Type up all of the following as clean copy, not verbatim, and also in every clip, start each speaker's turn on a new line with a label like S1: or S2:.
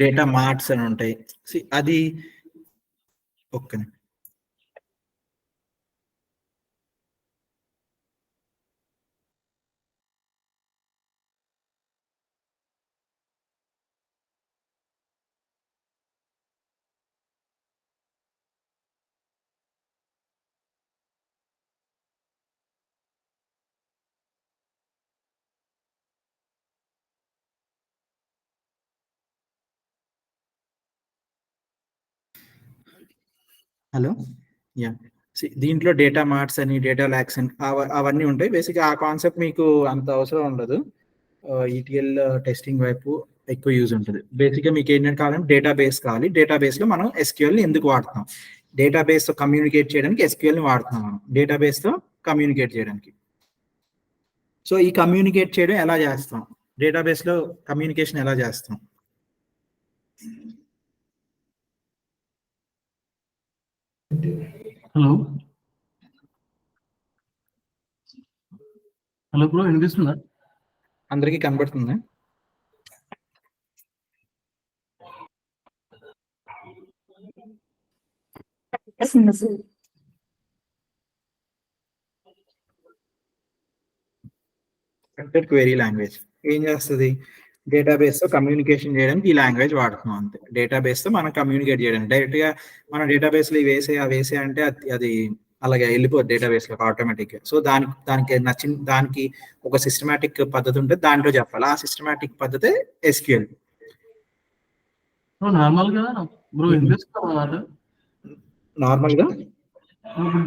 S1: Data marts అని ఉంటాయి. అది ఓకే. హలో, యా, దీంట్లో డేటా మార్ట్స్ అని డేటా ల్యాక్స్ అని అవన్నీ ఉంటాయి. బేసిక్గా ఆ కాన్సెప్ట్ మీకు అంత అవసరం ఉండదు. ఈటీఎల్ టెస్టింగ్ వైపు ఎక్కువ యూజ్ ఉంటుంది. బేసిక్గా మీకు ఏంటంటే కావాలంటే డేటాబేస్ కావాలి. డేటాబేస్లో మనం ఎస్క్యూఎల్ని ఎందుకు వాడుతాం? డేటాబేస్తో కమ్యూనికేట్ చేయడానికి ఎస్క్యూఎల్ని వాడుతున్నాం మనం, డేటాబేస్తో కమ్యూనికేట్ చేయడానికి. సో ఈ కమ్యూనికేట్ చేయడం ఎలా చేస్తాం? డేటాబేస్లో కమ్యూనికేషన్ ఎలా చేస్తాం?
S2: హలో హలో బ్రో, వినిపిస్తుందా?
S1: అందరికీ కనబడుతుందా? కంటెంట్ క్వెరీ లాంగ్వేజ్ ఏం చేస్తుంది? డేటాబేస్తో కమ్యూనికేషన్ చేయడానికి ఈ లాంగ్వేజ్ వాడుతున్నాం అంతే. డేటాబేస్తో మనం కమ్యూనికేట్ చేయడానికి డైరెక్ట్గా మనం డేటాబేస్లో వేసే అంటే అది అలాగే వెళ్ళిపోద్ది డేటాబేస్లో ఆటోమేటిక్గా. సో దానికి నచ్చిన దానికి ఒక సిస్టమాటిక్ పద్ధతి ఉంటుంది, దాంట్లో చెప్పాలి. ఆ సిస్టమాటిక్ పద్ధతే ఎస్క్యూఎల్.
S2: నార్మల్గా బ్రో వినిపిస్తుందా?
S1: నార్మల్గా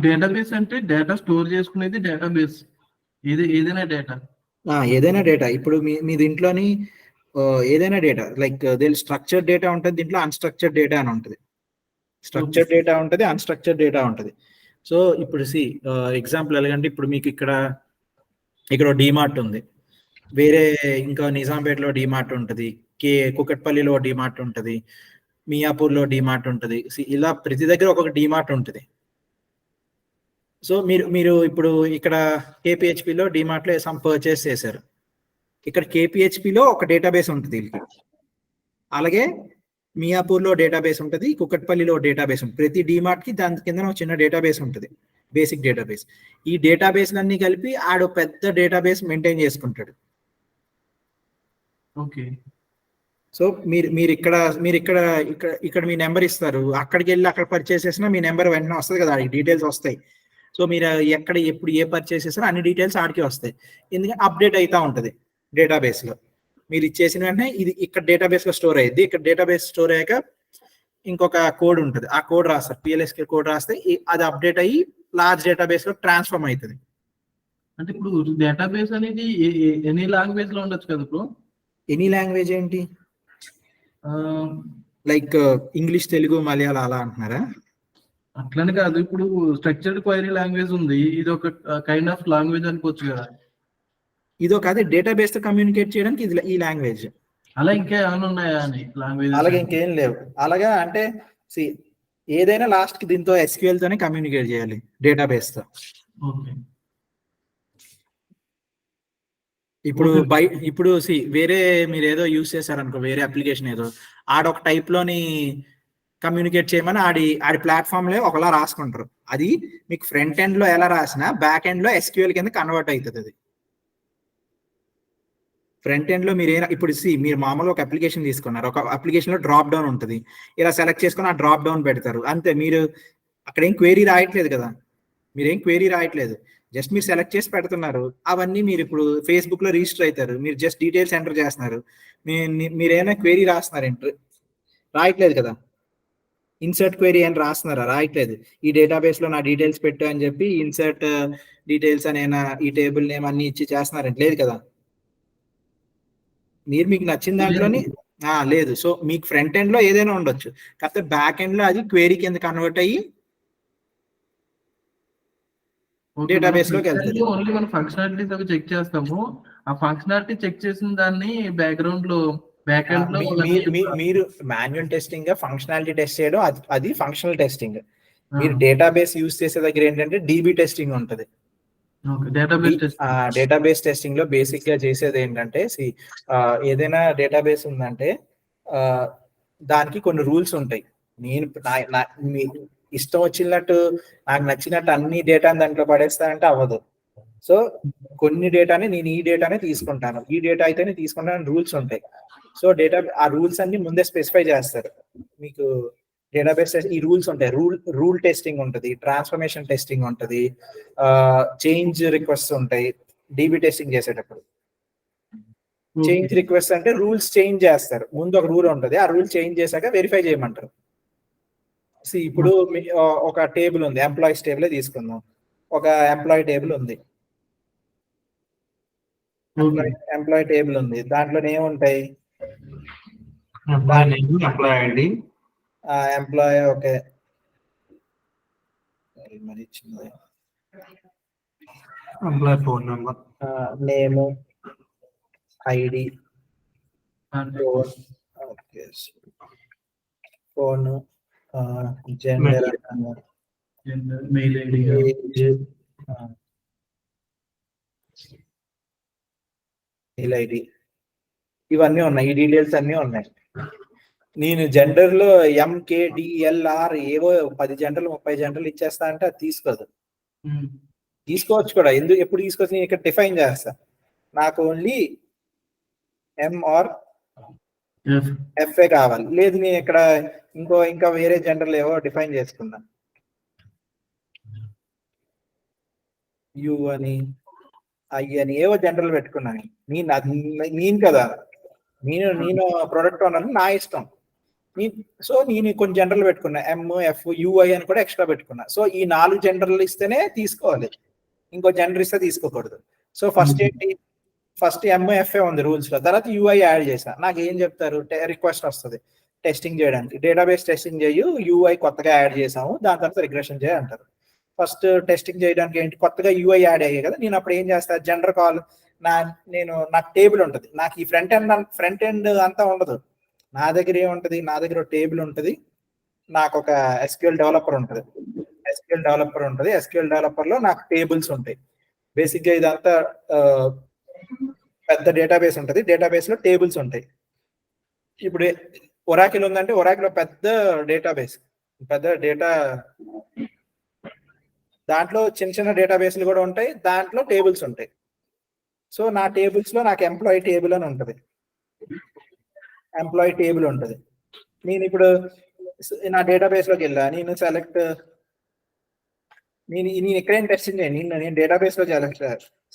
S2: డేటాబేస్ అంటే డేటా స్టోర్ చేసుకునేది డేటాబేస్. ఏదైనా డేటా
S1: ఇప్పుడు మీ దీంట్లోని ఏదైనా డేటా లైక్ స్ట్రక్చర్ డేటా ఉంటుంది, దీంట్లో అన్స్ట్రక్చర్డ్ డేటా అని ఉంటుంది. స్ట్రక్చర్డ్ డేటా ఉంటుంది, అన్స్ట్రక్చర్డ్ డేటా ఉంటుంది. సో ఇప్పుడు ఎగ్జాంపుల్ ఎలాగంటే ఇప్పుడు మీకు ఇక్కడ డిమార్ట్ ఉంది, వేరే ఇంకా నిజాంపేటలో డిమార్ట్ ఉంటుంది, కుకట్పల్లిలో డిమార్ట్ ఉంటుంది, మియాపూర్లో డిమార్ట్ ఉంటుంది. ఇలా ప్రతి దగ్గర ఒక్కొక్క డిమార్ట్ ఉంటుంది. సో మీరు ఇప్పుడు ఇక్కడ కేపీహెచ్పిలో డిమార్ట్లో సమ్ పర్చేస్ చేశారు. ఇక్కడ కేపీహెచ్పిలో ఒక డేటాబేస్ ఉంటుంది, అలాగే మియాపూర్లో డేటాబేస్ ఉంటుంది, కుకట్పల్లిలో డేటాబేస్ ఉంటుంది. ప్రతి డిమార్ట్కి దాని కింద ఒక చిన్న డేటాబేస్ ఉంటుంది, బేసిక్ డేటాబేస్. ఈ డేటాబేస్లన్నీ కలిపి ఆడు పెద్ద డేటాబేస్ మెయింటైన్ చేసుకుంటాడు.
S2: ఓకే.
S1: సో మీరు ఇక్కడ మీ నెంబర్ ఇస్తారు, అక్కడికి వెళ్ళి అక్కడ పర్చేస్ చేసినా మీ నెంబర్ వెంటనే వస్తుంది కదా, డీటెయిల్స్ వస్తాయి. సో మీరు ఎప్పుడు ఏ పర్చేస్ చేస్తారో అన్ని డీటెయిల్స్ ఆడికి వస్తాయి, ఎందుకంటే అప్డేట్ అవుతూ ఉంటుంది డేటాబేస్లో. మీరు ఇచ్చేసిన వెంటనే ఇది ఇక్కడ డేటాబేస్లో స్టోర్ అయ్యింది. ఇక్కడ డేటాబేస్ స్టోర్ అయ్యాక ఇంకొక కోడ్ ఉంటుంది, ఆ కోడ్ రాస్తారు, పిఎల్ఎస్కే కోడ్ రాస్తే అది అప్డేట్ అయ్యి లార్జ్ డేటాబేస్లో ట్రాన్స్ఫార్మ్ అవుతుంది.
S2: అంటే ఇప్పుడు డేటాబేస్ అనేది ఎనీ లాంగ్వేజ్ లో ఉండొచ్చు కదా బ్రో?
S1: ఎనీ లాంగ్వేజ్ ఏంటి? లైక్ ఇంగ్లీష్, తెలుగు, మలయాళం అలా అంటున్నారా?
S2: అట్లని కాదు, ఇప్పుడు స్ట్రక్చర్డ్ క్వైరీ లాంగ్వేజ్ ఉంది, ఇది ఒక కైండ్ ఆఫ్ లాంగ్వేజ్ అనుకోవచ్చు కదా?
S1: ఇదో కాదు, డేటాబేస్ తో కమ్యూనికేట్ చేయడానికి ఇది ఈ లాంగ్వేజ్.
S2: అలా ఇంకా ఏమైనా ఉన్నాయా అని లాంగ్వేజ్?
S1: అలాగే ఇంకేం లేవు. అలాగా అంటే ఏదైనా లాస్ట్ కి దీంతో ఎస్క్యూఎల్ తోనే కమ్యూనికేట్ చేయాలి, డేటాబేస్ తో.
S2: ఓకే.
S1: ఇప్పుడు వేరే మీరు ఏదో యూజ్ చేశారనుకో, వేరే అప్లికేషన్ ఏదో, ఆడొక టైప్ లోని కమ్యూనికేట్ చేయమని ఆడి ప్లాట్ఫామ్ లో ఒకలా రాసుకుంటారు. అది మీకు ఫ్రంట్ ఎండ్ లో ఎలా రాసినా బ్యాక్ ఎండ్ లో ఎస్క్యూఎల్ కింద కన్వర్ట్ అవుతుంది. అది ఫ్రంట్ ఎండ్ లో మీరు ఇప్పుడు మీరు మామూలుగా ఒక అప్లికేషన్ తీసుకున్నారు, ఒక అప్లికేషన్ లో డ్రాప్ డౌన్ ఉంటుంది, ఇలా సెలెక్ట్ చేసుకుని ఆ డ్రాప్ డౌన్ పెడతారు అంతే. మీరు అక్కడ ఏం క్వేరీ రాయట్లేదు కదా, మీరేం క్వేరీ రాయట్లేదు, జస్ట్ మీరు సెలెక్ట్ చేసి పెడుతున్నారు. అవన్నీ మీరు ఇప్పుడు ఫేస్బుక్ లో రిజిస్టర్ అవుతారు, మీరు జస్ట్ డీటెయిల్స్ ఎంటర్ చేస్తున్నారు. మీరేమైనా క్వేరీ రాస్తున్నారు, రాయట్లేదు కదా. ఇన్సర్ట్ క్వేరీ అని రాస్తున్నారా? రాయట్లేదు. ఈ డేటాబేస్ లో నా డీటెయిల్స్ పెట్టు అని చెప్పి ఇన్సర్ట్ డీటెయిల్స్ అనేనా ఈ టేబుల్ నేమ్ అన్ని ఇచ్చి చేస్తున్నారంటే లేదు కదా. మీకు నచ్చిన దాంట్లోని లేదు. సో మీకు ఫ్రంట్ ఎండ్ లో ఏదైనా ఉండొచ్చు, కాకపోతే బ్యాక్ ఎండ్ లో అది క్వేరీ కింద కన్వర్ట్ అయ్యి డేటాబేస్ లోకి వెళ్తుంది.
S2: ఓన్లీ మనం ఫంక్షనాలిటీస్ అవి చెక్ చేస్తాము, ఆ ఫంక్షనాలిటీ చెక్ చేసిన దాన్ని బ్యాక్గ్రౌండ్ లో బ్యాక్ ఎండ్ లో
S1: మీరు మాన్యువల్ టెస్టింగ్ ఫంక్షనాలిటీ టెస్ట్ చేయడం అది ఫంక్షనల్ టెస్టింగ్. మీరు డేటాబేస్ యూజ్ చేసే దగ్గర ఏంటంటే డీబీ టెస్టింగ్ ఉంటుంది. డేటాబేస్ టెస్టింగ్ లో బేసిక్ గా చేసేది ఏంటంటే ఏదైనా డేటాబేస్ ఉందంటే దానికి కొన్ని రూల్స్ ఉంటాయి. నేను మీ ఇష్టం వచ్చినట్టు నాకు నచ్చినట్టు అన్ని డేటాని దాంట్లో పడేస్తానంటే అవ్వదు. సో కొన్ని డేటాని నేను ఈ డేటానే తీసుకుంటాను, ఈ డేటా అయితేనే తీసుకుంటాను రూల్స్ ఉంటాయి. సో ఆ రూల్స్ అన్ని ముందే స్పెసిఫై చేస్తారు. మీకు డేటాబేస్ ఈ రూల్స్ ఉంటాయి. రూల్ టెస్టింగ్ ఉంటుంది, ట్రాన్స్ఫర్మేషన్ టెస్టింగ్ ఉంటుంది, చేంజ్ రిక్వెస్ట్ ఉంటాయి. డీబీ టెస్టింగ్ చేసేటప్పుడు చేంజ్ రిక్వెస్ట్ అంటే రూల్స్ చేంజ్ చేస్తారు. ముందు ఒక రూల్ ఉంటుంది, ఆ రూల్ చేంజ్ చేశాక వెరిఫై చేయమంటారు. ఇప్పుడు ఒక టేబుల్ ఉంది, ఎంప్లాయీస్ టేబుల్ తీసుకుందాం. ఒక ఎంప్లాయీ టేబుల్ ఉంది, ఎంప్లాయీ టేబుల్ ఉంది. దాంట్లో ఏముంటాయి? ఎంప్లాయీ ఓకే, మరి చిన్నది
S3: employee phone number,
S1: name, ID, phone, gender,
S2: mail ID,
S1: mail ID, ఇవన్నీ ఉన్నాయి. ఈ డీటెయిల్స్ అన్నీ ఉన్నాయి. నేను జెండర్ లో MKDLR ఏవో 10 జెండర్లు 30 జెండర్లు ఇచ్చేస్తా అంటే అది తీసుకోదు. తీసుకోవచ్చు కూడా, ఎందుకు ఎప్పుడు తీసుకోవచ్చు? నేను ఇక్కడ డిఫైన్ చేస్తా, నాకు ఓన్లీ MR FA కావాలి. లేదు నేను ఇక్కడ ఇంకా వేరే జెండర్లు ఏవో డిఫైన్ చేసుకున్నా, U అని I అని ఏవో జెండర్లు పెట్టుకున్నాను. నేను కదా, నేను ప్రొడక్ట్ ఓనర్, నా ఇష్టం. సో నేను కొన్ని జెండర్లు పెట్టుకున్నా, MF UI అని కూడా ఎక్స్ట్రా పెట్టుకున్నా. సో ఈ 4 జెండర్లు ఇస్తేనే తీసుకోవాలి, ఇంకో జెండర్ ఇస్తే తీసుకోకూడదు. సో ఫస్ట్ MFA ఉంది రూల్స్ లో, తర్వాత UI యాడ్ చేసా. నాకు ఏం చెప్తారు? రిక్వెస్ట్ వస్తుంది టెస్టింగ్ చేయడానికి, డేటాబేస్ టెస్టింగ్ చేయు, UI కొత్తగా యాడ్ చేసాము, దాని తర్వాత రిగ్రెషన్ చేయ అంటారు. ఫస్ట్ టెస్టింగ్ చేయడానికి ఏంటి, కొత్తగా UI యాడ్ అయ్యాయి కదా, నేను అప్పుడు ఏం చేస్తా, జెండర్ కాల్, నాకు టేబుల్ ఉంటుంది. నాకు ఈ ఫ్రంట్ ఎండ్ అంతా ఉండదు. నా దగ్గర ఏముంటది, నా దగ్గర టేబుల్ ఉంటుంది, నాకు ఒక SQL డెవలపర్ ఉంటుంది. SQL డెవలపర్ లో నాకు టేబుల్స్ ఉంటాయి. బేసిక్ గా ఇదంతా పెద్ద డేటాబేస్ ఉంటుంది, డేటాబేస్ లో టేబుల్స్ ఉంటాయి. ఇప్పుడు ఒరాకిల్ ఉందంటే ఒరాకిల్ పెద్ద డేటాబేస్, పెద్ద డేటా, దాంట్లో చిన్న చిన్న డేటాబేస్లు కూడా ఉంటాయి, దాంట్లో టేబుల్స్ ఉంటాయి. సో నా టేబుల్స్ లో నాకు ఎంప్లాయీ టేబుల్ అని ఉంటుంది, ఎంప్లాయీ టేబుల్ ఉంటుంది. నేను ఇప్పుడు నా డేటాబేస్ లోకి వెళ్ళా, నేను ఎక్కడైనా టెస్టింగ్ చేయండి, నేను డేటాబేస్ లో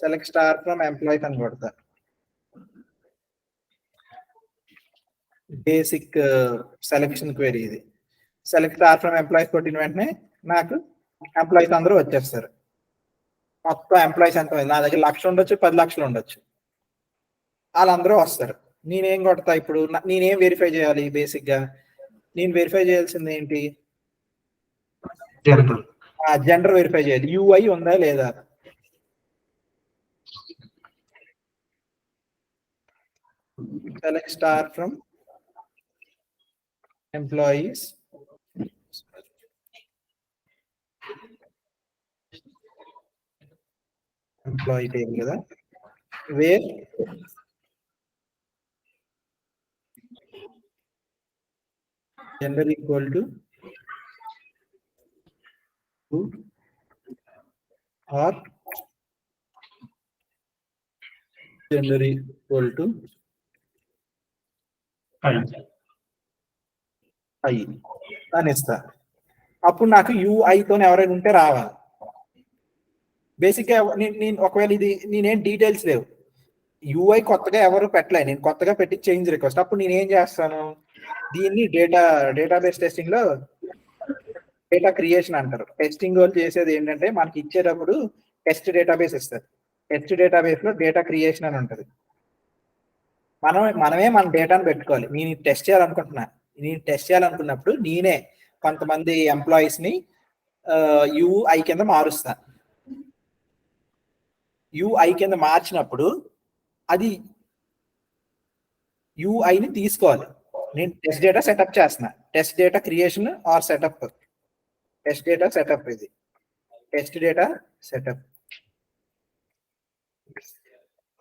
S1: సెలెక్ట్ స్టార్ ఫ్రమ్ ఎంప్లాయీస్ అని కొడతా. బేసిక్ సెలెక్షన్ క్వెరీ ఇది. సెలెక్ట్ స్టార్ ఫ్రమ్ ఎంప్లాయీస్ కొట్టిన వెంటనే నాకు ఎంప్లాయీస్ అందరూ వచ్చేస్తారు. మొత్తం ఎంప్లాయీస్ ఎంత, నా దగ్గర 1,00,000 ఉండొచ్చు, 10 లక్షలు ఉండొచ్చు, వాళ్ళందరూ వస్తారు. నేనేం కొడతా ఇప్పుడు, నేనేం వెరిఫై చేయాలి? బేసిక్ గా నేను వెరిఫై చేయాల్సింది ఏంటి? జెండర్ వెరిఫై చేయాలి. UI ఉందా లేదా? Select star from employees, employee table కదా, wear gender equal to or gender equal to I అని ఇస్తా. అప్పుడు నాకు UI తో ఎవరైనా ఉంటే రావాలి. బేసిక్ గా నేను ఒకవేళ ఇది నేనేం డీటెయిల్స్ లేవు, UI కొత్తగా ఎవరు పెట్టలే, నేను కొత్తగా పెట్టి చేంజ్ రిక్వెస్ట్, అప్పుడు నేను ఏం చేస్తాను, దీన్ని డేటాబేస్ టెస్టింగ్ లో డేటా క్రియేషన్ అంటారు. టెస్టింగ్ వాళ్ళు చేసేది ఏంటంటే, మనకి ఇచ్చేటప్పుడు టెస్ట్ డేటాబేస్ ఇస్తారు, టెస్ట్ డేటాబేస్ లో డేటా క్రియేషన్ అని ఉంటుంది. మనమే మన డేటాను పెట్టుకోవాలి. నేను టెస్ట్ చేయాలనుకున్నప్పుడు నేనే కొంతమంది ఎంప్లాయీస్ ని UI కింద మారుస్తాను. UI కింద మార్చినప్పుడు అది UI ని తీసుకోవాలి. నేను టెస్ట్ డేటా సెటప్ చేస్తున్నా, test data creation or setup, test data setup, ఇది టెస్ట్ డేటా సెటప్.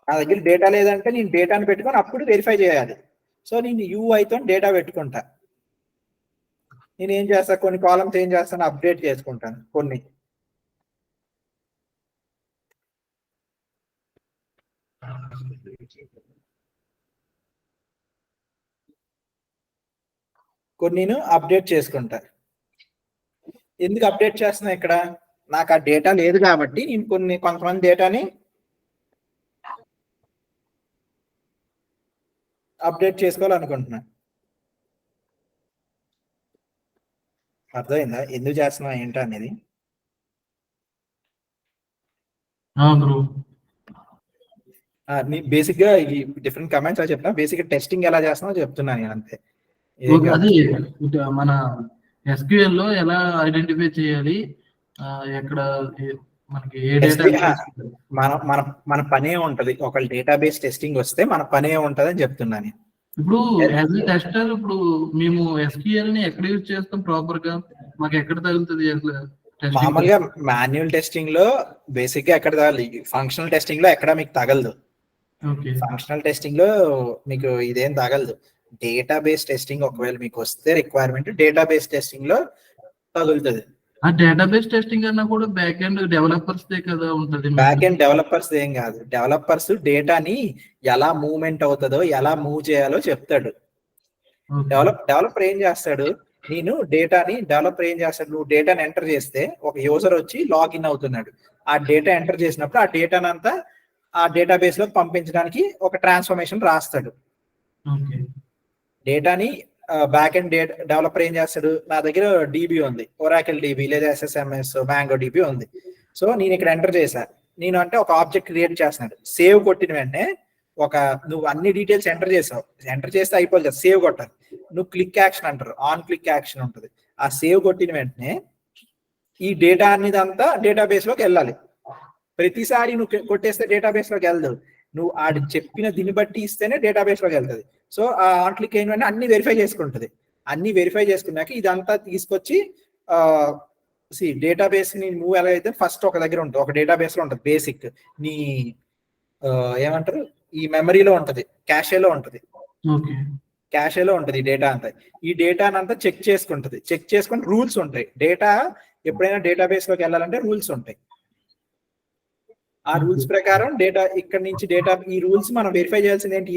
S1: నా దగ్గర డేటా లేదంటే నేను డేటాను పెట్టుకొని అప్పుడు వెరిఫై చేయాలి. సో నేను యూఐతో డేటా పెట్టుకుంటా. నేను ఏం చేస్తా, కొన్ని కాలమ్స్ ఏం చేస్తాను, అప్డేట్ చేసుకుంటాను. కొన్ని నేను అప్డేట్ చేసుకుంటా. ఎందుకు అప్డేట్ చేస్తున్నా, ఇక్కడ నాకు ఆ డేటా లేదు కాబట్టి నేను కొంతమంది డేటాని అప్డేట్ చేసుకోవాలనుకుంటున్నా. అర్థమైందా ఎందుకు చేస్తున్నా ఏంటో అనేది? బేసిక్ గా ఈ డిఫరెంట్ కమెంట్స్ చెప్తున్నా, బేసిక్ టెస్టింగ్ ఎలా చేస్తున్నా చెప్తున్నా నేను అంతే.
S2: అది మన SQL లో ఎలా ఐడెంటిఫై చేయాలి, ఎక్కడ మనకి ఏ డేటా
S1: మన పనే ఉంటది. ఒక డేటాబేస్ టెస్టింగ్ వస్తే మన పనే ఉంటది అని చెప్తున్నాను.
S2: ఇప్పుడు యాజ్ ఎ టెస్టర్ ఇప్పుడు మేము SQL ని ఎక్కడ యూజ్ చేస్తాం ప్రాపర్ గా, మాకు ఎక్కడ తగులుతుంది అసలు?
S1: మామూలుగా మాన్యువల్ టెస్టింగ్ లో బేసిక్ గా ఎక్కడ తగలదు, ఫంక్షనల్ టెస్టింగ్ లో ఎక్కడ మీకు తగలదు. ఫంక్షనల్ టెస్టింగ్ లో మీకు ఇదేం తగలదు. డేటాబేస్ టెస్టింగ్ ఒకవేళ మీకు వస్తే రిక్వైర్మెంట్, డేటాబేస్ టెస్టింగ్ లో తగులుతుంది.
S2: ఆ డేటాబేస్ టెస్టింగ్ అన్నా కూడా బ్యాక్ ఎండ్ డెవలపర్స్ దే కదా ఉంటది.
S1: బ్యాక్ ఎండ్ డెవలపర్స్ ఏం కాదు. డెవలపర్స్ డేటాని ఎలా మూవ్మెంట్ అవుతుందో, ఎలా మూవ్ చేయాలో చెప్తాడు. డెవలపర్ ఏం చేస్తాడు, డెవలపర్ ఏం చేస్తాడు, నువ్వు డేటాని ఎంటర్ చేస్తే ఒక యూజర్ వచ్చి లాగిన్ అవుతున్నాడు. ఆ డేటా ఎంటర్ చేసినప్పుడు ఆ డేటానంతా ఆ డేటాబేస్ లో పంపించడానికి ఒక ట్రాన్స్ఫర్మేషన్ రాస్తాడు. డేటాని బ్యాక్ ఎండ్ డెవలపర్ ఏం చేస్తాడు, నా దగ్గర DB ఉంది, ఒరాకిల్ DB లేదా SSMS మ్యాంగో DB ఉంది. సో నేను ఇక్కడ ఎంటర్ చేశా, నేను అంటే ఒక ఆబ్జెక్ట్ క్రియేట్ చేస్తున్నాడు. సేవ్ కొట్టిన వెంటనే నువ్వు అన్ని డీటెయిల్స్ ఎంటర్ చేసావు, ఎంటర్ చేస్తే అయిపోదు కదా, సేవ్ కొట్టాలి. నువ్వు క్లిక్ యాక్షన్ అంటారు, ఆన్ క్లిక్ యాక్షన్ ఉంటుంది. ఆ సేవ్ కొట్టిన వెంటనే ఈ డేటా అనేది అంతా డేటాబేస్ లోకి వెళ్ళాలి. ప్రతిసారి నువ్వు కొట్టేస్తే డేటాబేస్ లోకి వెళ్ళదు, నువ్వు ఆడి చెప్పిన దీన్ని బట్టి ఇస్తేనే డేటాబేస్ లోకి వెళ్తుంది. సో ఆ ఆన్ క్లిక్ అయిన వెంటనే అన్ని వెరిఫై చేసుకుంటుంది. అన్ని వెరిఫై చేసుకున్నాక ఇదంతా తీసుకొచ్చి డేటాబేస్ ని మూవ్ ఎలా అయితే ఫస్ట్ ఒక దగ్గర ఉంటుంది, ఒక డేటాబేస్ లో ఉంటుంది. బేసిక్ నీ ఏమంటారు, ఈ మెమరీలో ఉంటది, క్యాషేలో ఉంటది. క్యాషేలో ఉంటది ఈ డేటా అంతా. ఈ డేటానంతా చెక్ చేసుకుంటది. చెక్ చేసుకుని రూల్స్ ఉంటాయి. డేటా ఎప్పుడైనా డేటాబేస్ లోకి వెళ్ళాలంటే రూల్స్ ఉంటాయి. ఆ రూల్స్ ప్రకారం డేటా ఇక్కడ నుంచి ఈ రూల్స్ మనం వెరిఫై చేయాల్సింది ఏంటి,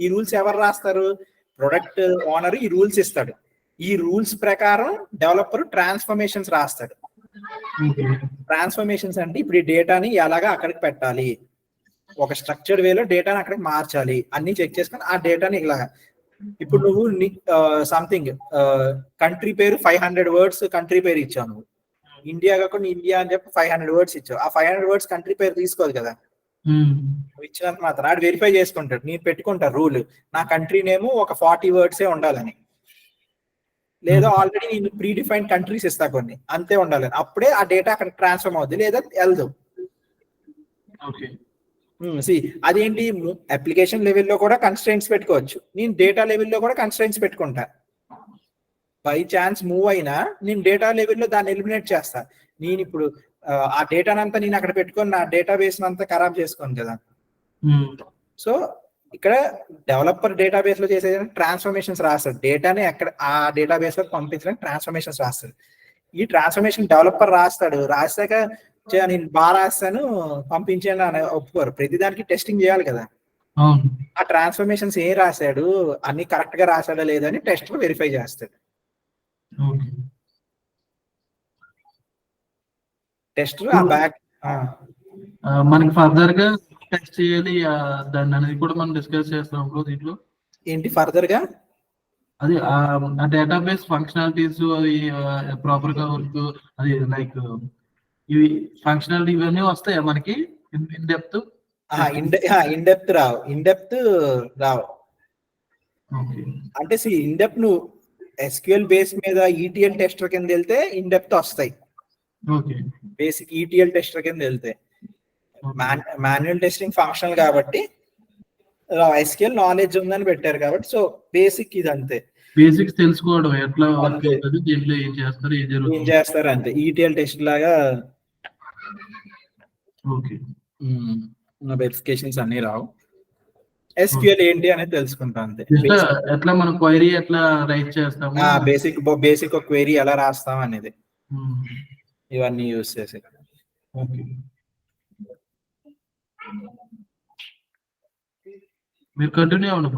S1: ఈ రూల్స్ ఎవరు రాస్తారు, ప్రొడక్ట్ ఓనర్ ఈ రూల్స్ ఇస్తాడు. ఈ రూల్స్ ప్రకారం డెవలపర్ ట్రాన్స్ఫర్మేషన్స్ రాస్తాడు. ట్రాన్స్ఫర్మేషన్స్ అంటే ఇప్పుడు ఈ డేటాని ఎలాగా అక్కడికి పెట్టాలి, ఒక స్ట్రక్చర్డ్ వేలో డేటాని అక్కడికి మార్చాలి, అన్ని చెక్ చేసుకొని ఆ డేటాని ఇలాగా. ఇప్పుడు నువ్వు సంథింగ్ కంట్రీ పేరు 500 వర్డ్స్ కంట్రీ పేరు ఇచ్చావు, నువ్వు ఇండియా కాకుండా ఇండియా అని చెప్పి 500 వర్డ్స్ ఇచ్చావు. ఆ 500 వర్డ్స్ కంట్రీ పేరు తీసుకోదు కదా, నువ్వు ఇచ్చినంత మాత్రం ఆడు వెరిఫై చేసుకుంటాడు. నేను పెట్టుకుంటా రూల్, నా కంట్రీ నేమ్ ఒక 40 వర్డ్సే ఉండాలని, లేదా ఆల్రెడీ నేను ప్రీ డిఫైన్డ్ కంట్రీస్ ఇస్తా కొన్ని, అంతే ఉండాలని. అప్పుడే ఆ డేటా అక్కడ ట్రాన్స్ఫర్మ్ అవుద్ది, లేదా వెళ్దు. అదేంటి, అప్లికేషన్ లెవెల్లో కూడా కన్స్ట్రెంట్స్ పెట్టుకోవచ్చు. నేను డేటా లెవెల్లో కూడా కన్స్ట్రెంట్స్ పెట్టుకుంటా. బై ఛాన్స్ మూవ్ అయినా నేను డేటా లెవెల్లో దాన్ని ఎలిమినేట్ చేస్తా. నేను ఇప్పుడు ఆ డేటానంతా నేను అక్కడ పెట్టుకొని నా డేటాబేస్ అంతా ఖరాబ్ చేసుకోను కదా. సో ఇక్కడ డెవలపర్ డేటాబేస్ లో చేసే ట్రాన్స్ఫర్మేషన్స్ రాస్తాడు. డేటాని అక్కడ ఆ డేటాబేస్ లో పంపించడానికి ట్రాన్స్ఫర్మేషన్స్ రాస్తాడు. ఈ ట్రాన్స్ఫర్మేషన్ డెవలపర్ రాస్తాడు. రాసాక నేను బాగా రాస్తాను పంపించాను అని ఒప్పుకోరు. ప్రతిదానికి టెస్టింగ్ చేయాలి కదా. ఆ ట్రాన్స్ఫర్మేషన్స్ ఏం రాశాడు, అన్ని కరెక్ట్ గా రాశాడా లేదని టెస్ట్ వెరిఫై చేస్తాడు. టెస్ట్
S2: మనకి ఫర్దర్ గా టెస్ట్ చేయాలి దాన్ని అనేది కూడా మనం డిస్కస్ చేస్తాం దీంట్లో. ఏంటి
S1: ఫర్దర్ గా
S2: అది ఆ డేటాబేస్ ఫంక్షనాలిటీస్ అది ప్రాపర్ గా వర్క్, అది లైక్ ఇవి ఫంక్షనాలిటీ ఇవన్నీ వస్తాయా మనకి ఇన్ డెప్త్?
S1: ఇన్ డెప్త్ రావు. అంటే ఇన్ డెప్త్ నువ్వు SQL బేస్ మీద ETL టెస్టర్ కింద వెళ్తే ఇన్ డెప్త్ వస్తాయి. బేసిక్ ETL టెస్టర్ కింద వెళ్తే, మాన్యువల్ టెస్టింగ్ ఫంక్షనల్ కాబట్టి SQL నాలెడ్జ్ ఉందని పెట్టారు కాబట్టి సో బేసిక్ ఇది అంతే.
S2: బేసిక్స్ తెలుసుకోవడం ఎట్లా దీంట్లో ఏం
S1: చేస్తారు అంతే. ETL టెస్ట్ లాగా వెరిఫికేషన్స్ అన్ని రావు. SQL ఏంటి అనేది తెలుసుకుంటాం అంతే.
S2: ఎట్లా మనం క్వైరీ ఎట్లా రైట్ చేస్తాము,
S1: బేసిక్ క్వైరీ ఎలా రాస్తాం అనేది, ఇవన్నీ యూస్ చేసి.
S2: ఓకే, మీరు కంటిన్యూ అవ్వండి.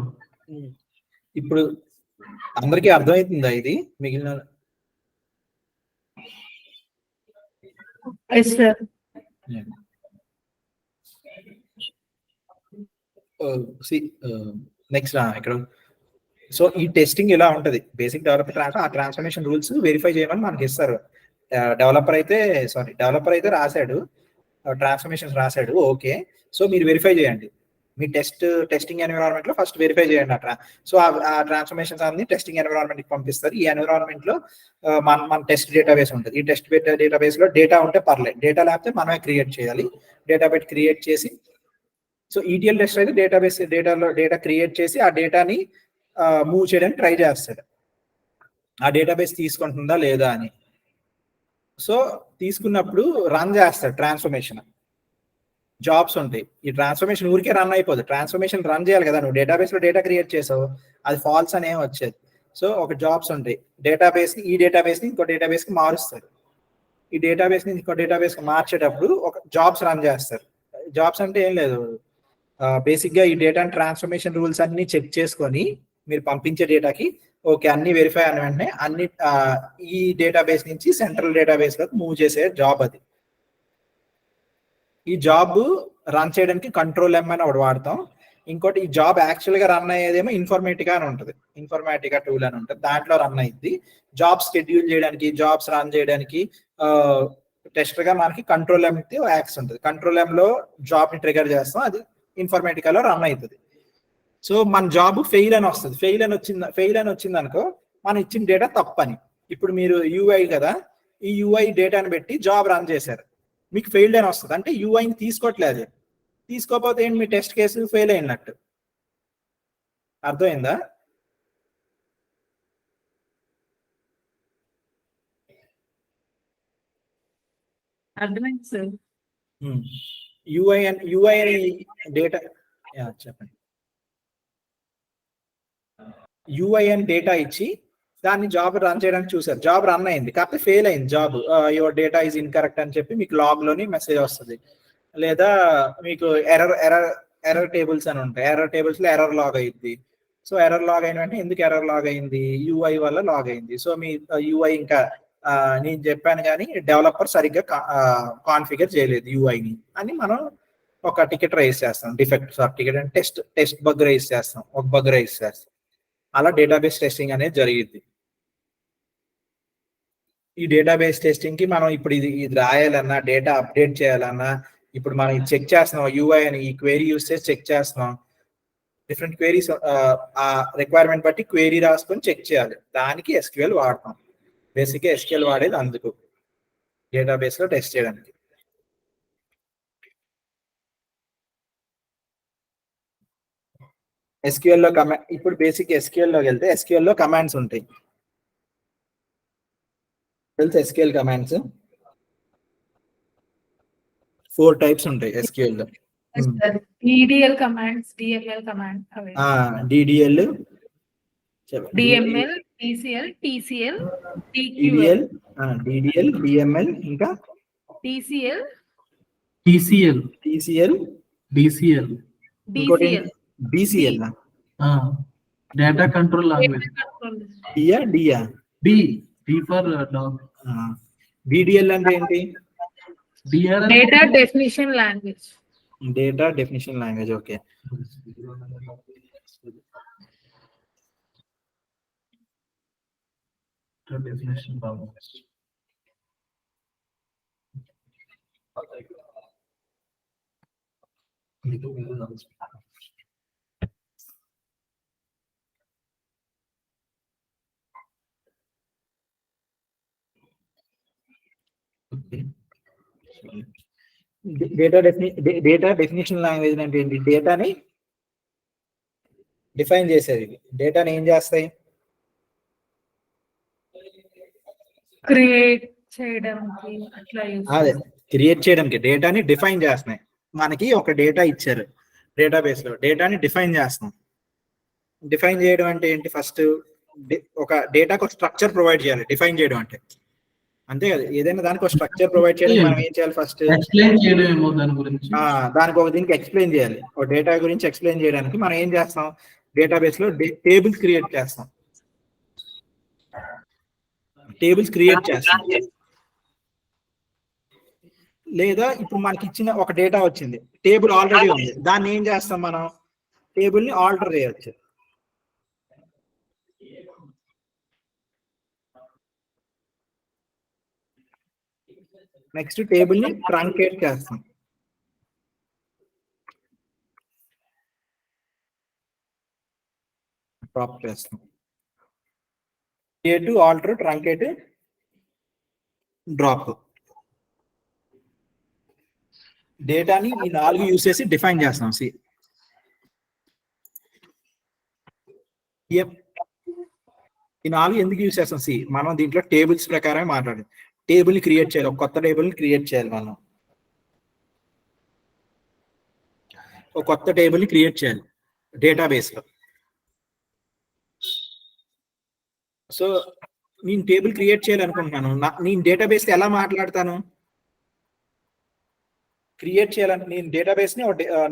S1: ఇప్పుడు అందరికీ అర్థమవుతుందా ఇది? మిగిలిన నెక్స్ట్ ఇక్కడ. సో ఈ టెస్టింగ్ ఇలా ఉంటది. బేసిక్ డెవలపర్ ఆ ట్రాన్స్ఫర్మేషన్ రూల్స్ వెరిఫై చేయమని మనకి ఇస్తారు. డెవలపర్ అయితే రాశాడు, ట్రాన్స్ఫర్మేషన్స్ రాశాడు, ఓకే. సో మీరు వెరిఫై చేయండి. మీ టెస్టింగ్ ఎన్విరాన్మెంట్ లో ఫస్ట్ వెరిఫై చేయండి అట్లా. సో ఆ ట్రాన్స్ఫర్మేషన్స్ అన్ని టెస్టింగ్ ఎన్విరాన్మెంట్ కి పంపిస్తారు. ఈ ఎన్విరాన్మెంట్ లో మన టెస్ట్ డేటాబేస్ ఉంటుంది. ఈ టెస్ట్ డేటాబేస్ లో డేటా ఉంటే పర్లేదు, డేటా లేకపోతే మనమే క్రియేట్ చేయాలి. డేటాబేస్ క్రియేట్ చేసి, సో ETL టెస్ట్ అయితే డేటా క్రియేట్ చేసి ఆ డేటాని మూవ్ చేయడానికి ట్రై చేస్తాడు, ఆ డేటాబేస్ తీసుకుంటుందా లేదా అని. సో తీసుకున్నప్పుడు రన్ చేస్తాడు ట్రాన్స్ఫర్మేషన్. జాబ్స్ ఉంటాయి. ఈ ట్రాన్స్ఫర్మేషన్ ఊరికే రన్ అయిపోదు, ట్రాన్స్ఫర్మేషన్ రన్ చేయాలి కదా. నువ్వు డేటాబేస్ లో డేటా క్రియేట్ చేసావు, అది ఫాల్స్ అనేవి వచ్చేది. సో ఒక జాబ్స్ ఉంటాయి. ఈ డేటాబేస్ ని ఇంకో డేటాబేస్ కి మారుస్తారు. ఈ డేటాబేస్ ని ఇంకో డేటాబేస్ కి మార్చేటప్పుడు ఒక జాబ్స్ రన్ చేస్తారు. జాబ్స్ అంటే ఏం లేదు, బేసిక్ గా ఈ డేటా ట్రాన్స్ఫర్మేషన్ రూల్స్ అన్ని చెక్ చేసుకొని మీరు పంపించే డేటాకి ఓకే అన్ని వెరిఫై అయిన వెంటనే అన్ని ఈ డేటాబేస్ నుంచి సెంట్రల్ డేటాబేస్ లోకి మూవ్ చేసే జాబ్ అది. ఈ జాబ్ రన్ చేయడానికి కంట్రోల్ M అని ఒకటి వాడతాం. ఇంకోటి ఈ జాబ్ యాక్చువల్ గా రన్ అయ్యేదేమో ఇన్ఫర్మేటికా అని ఉంటుంది, ఇన్ఫర్మేటికా టూల్ అని ఉంటుంది, దాంట్లో రన్ అయ్యింది. జాబ్ షెడ్యూల్ చేయడానికి, జాబ్స్ రన్ చేయడానికి టెస్టర్ గా మనకి కంట్రోల్ M యాక్స్ ఉంటుంది. కంట్రోల్ M లో జాబ్ ని ట్రిగర్ చేస్తాం, అది ఇన్ఫర్మేటికాలో రన్ అవుతుంది. సో మన జాబ్ ఫెయిల్ అని వస్తుంది. ఫెయిల్ అని వచ్చింది అనుకో, మనం ఇచ్చిన డేటా తప్పని. ఇప్పుడు మీరు UI కదా, ఈ UI డేటాని పెట్టి జాబ్ రన్ చేశారు, మీకు ఫెయిల్డ్ అని వస్తుంది. అంటే UIని తీసుకోవట్లేదు, తీసుకోకపోతే ఏంటి, మీ టెస్ట్ కేసు ఫెయిల్ అయినట్టు. అర్థమైందా?
S3: అర్థమైంది సార్.
S1: UI అని డేటా చెప్పండి. UI అని డేటా ఇచ్చి దాన్ని జాబ్ రన్ చేయడానికి చూసారు, జాబ్ రన్ అయింది, కాకపోతే ఫెయిల్ అయింది job. Your data is incorrect అని చెప్పి మీకు లాగ్ లోని మెసేజ్ వస్తుంది. లేదా మీకు ఎర్రర్ టేబుల్స్ అని ఉంటాయి, ఎర్రర్ టేబుల్స్ లో ఎర్రర్ లాగ్ అయింది. సో ఎర్రర్ లాగ్ అయిన వెంటనే ఎందుకు ఎర్రర్ లాగ్ అయింది, UI వల్ల లాగ్ అయింది. సో మీ UI ఇంకా నేను చెప్పాను కానీ డెవలపర్ సరిగ్గా కాన్ఫిగర్ చేయలేదు UIని అని మనం ఒక టికెట్ రైజ్ చేస్తాం. డిఫెక్ట్ టికెట్ అంటే టెస్ట్ బగ్ రైజ్ చేస్తాం, ఒక బగ్ రైజ్ చేస్తాం. అలా డేటాబేస్ టెస్టింగ్ అనేది జరిగింది. ఈ డేటాబేస్ టెస్టింగ్ కి మనం ఇప్పుడు ఇది రాయాలన్నా, డేటా అప్డేట్ చేయాలన్నా, ఇప్పుడు మనం ఇది చెక్ చేస్తున్నాం, UI అని ఈ క్వైరీ యూస్ చేసి చెక్ చేస్తున్నాం. డిఫరెంట్ క్వైరీస్ ఆ రిక్వైర్మెంట్ బట్టి క్వైరీ రాసుకొని చెక్ చేయాలి, దానికి SQL వాడతాం. బేసిక్గా SQL వాడేది అందుకు, డేటాబేస్ లో టెస్ట్ చేయడానికి. SQL లో ఇప్పుడు బేసిక్ SQL లోకి వెళ్తే SQL లో కమాండ్స్ ఉంటాయి, తెలుసు SQL కమాండ్స్ 4 టైప్స్ ఉంటాయి SQL లో.
S3: DDL commands, DML command,
S1: DDL,
S3: DML, TCL, TCL,
S1: DDL, DML, ఇంకా
S3: TCL,
S2: DCL,
S1: ఇంకోటి DCL,
S2: data control language. D for dog.
S1: DDL అంటే ఏంటి?
S3: Data definition language.
S1: Data definition language, okay.
S2: Definition language.
S1: Data definition language అంటే ఏంటి? డేటాని define చేసేది. డేటాని ఏం చేస్తాయి?
S3: క్రియేట్ చేయడానికి, అట్లా
S1: అదే క్రియేట్ చేయడానికి డేటాని డిఫైన్ చేస్తున్నాయి. మనకి ఒక డేటా ఇచ్చారు, డేటాబేస్ లో డేటాని డిఫైన్ చేస్తాం. డిఫైన్ చేయడం అంటే ఏంటి? ఫస్ట్ ఒక డేటాకు ఒక స్ట్రక్చర్ ప్రొవైడ్ చేయాలి. డిఫైన్ చేయడం అంటే అంతే కదా. ఏదైనా దానికి ఒక స్ట్రక్చర్ ప్రొవైడ్ చేయడానికి మనం ఏం చేయాలి? ఫస్ట్
S2: ఎక్స్ప్లెయిన్ చేయడం ఏమో దాని గురించి.
S1: దానికి ఒక దీనికి ఎక్స్ప్లెయిన్ చేయాలి. ఒక డేటా గురించి ఎక్స్ప్లెయిన్ చేయడానికి మనం ఏం చేస్తాం? డేటాబేస్ లో టేబుల్స్ క్రియేట్ చేస్తాం. లేదా ఇప్పుడు మనకి ఇచ్చిన ఒక డేటా వచ్చింది, టేబుల్ ఆల్రెడీ ఉంది, దాన్ని ఏం చేస్తాం? మనం టేబుల్ ని ఆల్టర్ చేయొచ్చు. నెక్స్ట్ టేబుల్ ని ట్రంకేట్ చేస్తాం. డ్రాప్ చేస్తాం. Create, alter, truncate, drop. డేటాని ఈ 4 యూస్ చేసి డిఫైన్ చేస్తాం. ఈ 4 ఎందుకు యూస్ చేస్తాం? మనం దీంట్లో టేబుల్స్ ప్రకారమే మాట్లాడాలి. టేబుల్ ని క్రియేట్ చేయాలి, ఒక కొత్త టేబుల్ ని క్రియేట్ చేయాలి. మనం ఒక కొత్త టేబుల్ ని క్రియేట్ చేయాలి డేటాబేస్ లో. సో నేను టేబుల్ క్రియేట్ చేయాలనుకుంటున్నాను. నేను డేటాబేస్ ఎలా మాట్లాడతాను? క్రియేట్ చేయాలని నేను డేటాబేస్ ని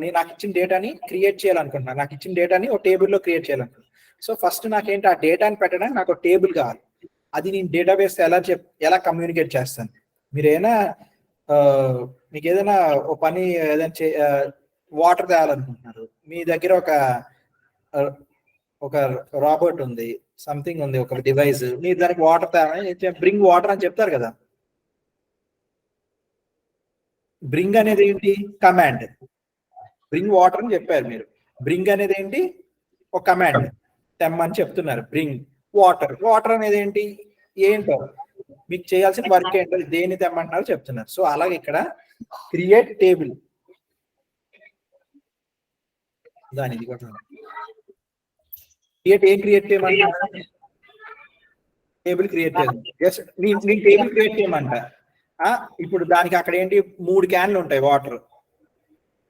S1: నేను నాకు ఇచ్చిన డేటాని క్రియేట్ చేయాలనుకుంటున్నాను. నాకు ఇచ్చిన డేటాని ఒక టేబుల్లో క్రియేట్ చేయాలనుకుంటున్నాను. సో ఫస్ట్ నాకేంటి? ఆ డేటాని పెట్టడానికి నాకు ఒక టేబుల్ కావాలి. అది నేను డేటాబేస్ ఎలా కమ్యూనికేట్ చేస్తాను? మీరు మీకు ఏదైనా ఒక పని ఏదైనా వాటర్ తేయాలనుకుంటున్నారు, మీ దగ్గర ఒక రాబోట్ ఉంది, సంథింగ్ ఉంది, ఒక డివైస్, మీరు దానికి వాటర్ తేయాలని బ్రింగ్ వాటర్ అని చెప్తారు కదా. బ్రింగ్ అనేది ఏంటి? కమాండ్. బ్రింగ్ వాటర్ అని చెప్పారు మీరు. బ్రింగ్ అనేది ఏంటి? ఒక కమాండ్. తెమ్మని చెప్తున్నారు. Bring water. వాటర్ అనేది ఏంటి? ఏంటో మీకు చేయాల్సిన వర్క్ ఏంటో, దేన్ని తెమ్మంటున్నారో చెప్తున్నారు. సో అలాగే ఇక్కడ క్రియేట్ టేబుల్. దాని క్రియేట్ చేయమంటారు? టేబుల్ క్రియేట్ చేయాలి. జస్ట్ నేను టేబుల్ క్రియేట్ చేయమంట. ఇప్పుడు దానికి అక్కడ ఏంటి? 3 క్యాన్లు ఉంటాయి వాటర్.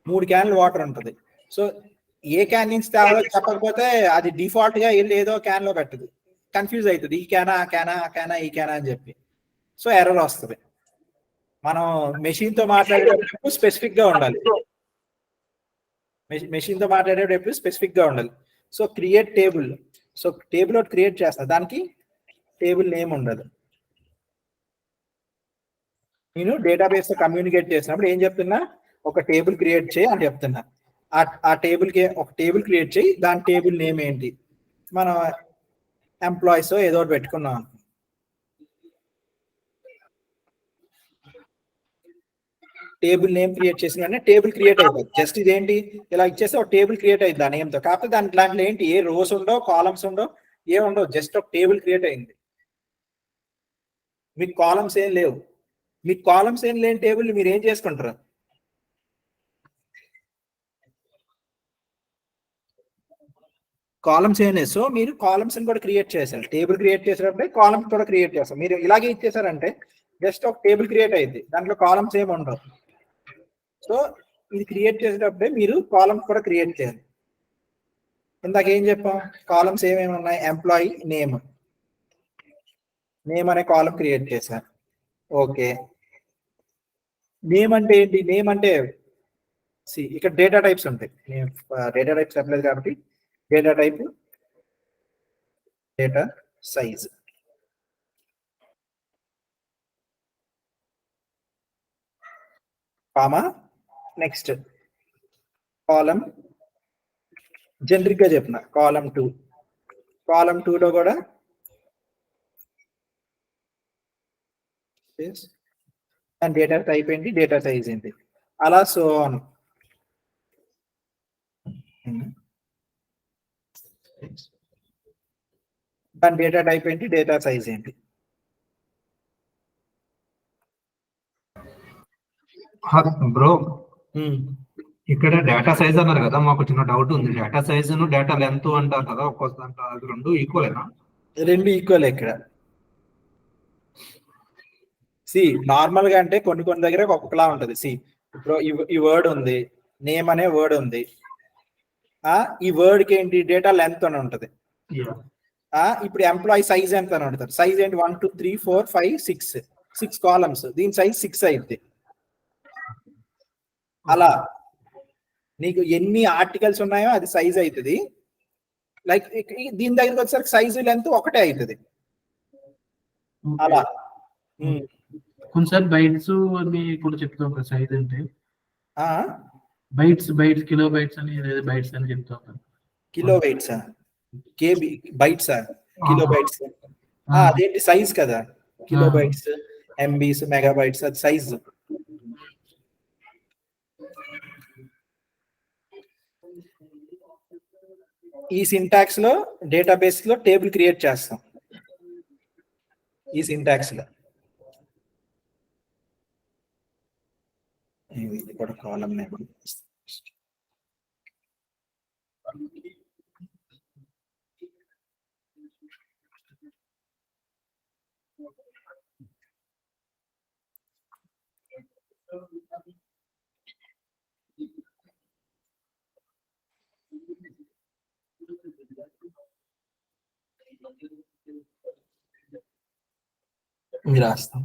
S1: 3 క్యాన్లు వాటర్ ఉంటుంది. సో ఏ క్యాన్ నుంచి తేవాలో చెప్పకపోతే అది డిఫాల్ట్ గా వెళ్ళి ఏదో క్యాన్ లో పెట్టదు. కన్ఫ్యూజ్ అవుతుంది. ఈ క్యానా, ఆ క్యానా, ఆ క్యానా, ఈ క్యానా అని చెప్పి. సో ఎర్రర్ వస్తుంది. మనం మెషిన్ తో మాట్లాడేటప్పుడు స్పెసిఫిక్ గా ఉండాలి. మెషిన్ తో మాట్లాడేటప్పుడు స్పెసిఫిక్ గా ఉండాలి. So create table. So table ఒకటి క్రియేట్ చేస్తా, దానికి టేబుల్ నేమ్ ఉండదు. నేను డేటాబేస్ తో కమ్యూనికేట్ చేసినప్పుడు ఏం చెప్తున్నా? ఒక టేబుల్ క్రియేట్ చేయి అని చెప్తున్నా. ఆ టేబుల్ కి ఒక టేబుల్ క్రియేట్ చేయి, దాని టేబుల్ నేమ్ ఏంటి? మనం ఎంప్లాయీస్ ఏదో ఒకటి పెట్టుకున్నాం. టేబుల్ నేమ్ క్రియేట్ చేసిన వెంటనే టేబుల్ క్రియేట్ అయిపోతుంది. జస్ట్ ఇదేంటి? ఇలా ఇచ్చేస్తే ఒక టేబుల్ క్రియేట్ అయింది ఆ నేమ్తో. కాకపోతే దాంట్లో ఏంటి? ఏ రోస్ ఉండో, కాలమ్స్ ఉండో, ఏముండో, జస్ట్ ఒక టేబుల్ క్రియేట్ అయింది. మీకు కాలమ్స్ ఏం లేవు. మీకు కాలమ్స్ ఏం లేని టేబుల్ మీరు ఏం చేసుకుంటారు? కాలమ్స్ ఏం లేదు. సో మీరు కాలమ్స్ కూడా క్రియేట్ చేశారు. టేబుల్ క్రియేట్ చేసేటప్పుడే కాలమ్స్ కూడా క్రియేట్ చేస్తారు. మీరు ఇలాగే ఇచ్చేసారంటే జస్ట్ ఒక టేబుల్ క్రియేట్ అయింది, దాంట్లో కాలమ్స్ ఏమి ఉండవు. సో ఇది క్రియేట్ చేసేటప్పుడే మీరు కాలమ్స్ కూడా క్రియేట్ చేయాలి. ఇందాక ఏం చెప్పాం? కాలమ్స్ ఏమేమి ఉన్నాయి? ఎంప్లాయీ, నేమ్ అనే కాలం క్రియేట్ చేశారు. ఓకే, నేమ్ అంటే ఏంటి? నేమ్ అంటే ఇక్కడ డేటా టైప్స్ ఉంటాయి. నేను డేటా టైప్స్ చెప్పలేదు కాబట్టి data type, data size. Comma, next column generic గా చెప్పిన కాలం 2. కాలం 2లో కూడా దాని డేటా టైప్ ఏంటి, డేటా సైజ్ ఏంటి, అలా సో ఆన్. దాని డేటా టైప్ ఏంటి, డేటా సైజ్ ఏంటి.
S4: బ్రో ఇక్కడ డేటా సైజ్ అన్నారు కదా, మాకు చిన్న డౌట్ ఉంది. డేటా సైజ్ ను డేటా లెంత్ అంటారు కదా, అది రెండు ఈక్వలేనా?
S1: రెండు ఈక్వల్. ఇక్కడ నార్మల్ గా అంటే కొన్ని దగ్గర ఒక్కొక్కలా ఉంటది. ఇప్పుడు ఈ వర్డ్ ఉంది, నేమ్ అనే వర్డ్ ఉంది, ఈ వర్డ్ కి ఏంటి డేటా లెంత్ అని ఉంటది.
S2: Yeah.
S1: ఇప్పుడు ఎంప్లాయీ సైజ్ ఎంత అని ఉంటుంది. సైజ్ ఏంటి 1 2 3 4 5 6 కాలమ్స్, దీని సైజ్ 6 అయింది. అలా నీకు ఎన్ని ఆర్టికల్స్ ఉన్నాయో అది సైజ్ అవుతుంది. లైక్ దీని దగ్గరికి వచ్చేసరికి సైజు లెంత్ ఒకటే అవుతుంది. అలా
S2: కొంచెం బైట్స్ అని కూడా చెప్తాం కదా సైజ్ అంటే.
S1: ఆ
S2: బైట్స్ కిలో బైట్స్ అని బైట్స్ అని చెప్తాం కదా.
S1: కిలో బైట్సా, కేబీ బైట్సా, కిలో బైట్స్ అదేంటి సైజ్ కదా. కిలో బైట్స్, ఎంబీస్, మెగాబైట్స్ అది సైజ్. ఈ సింటాక్స్ లో డేటాబేస్ లో టేబుల్ క్రియేట్ చేస్తాం. ఈ సింటాక్స్ లో ఇది కూడా కాలమ్ నేమ్. ఇది రాస్తాం.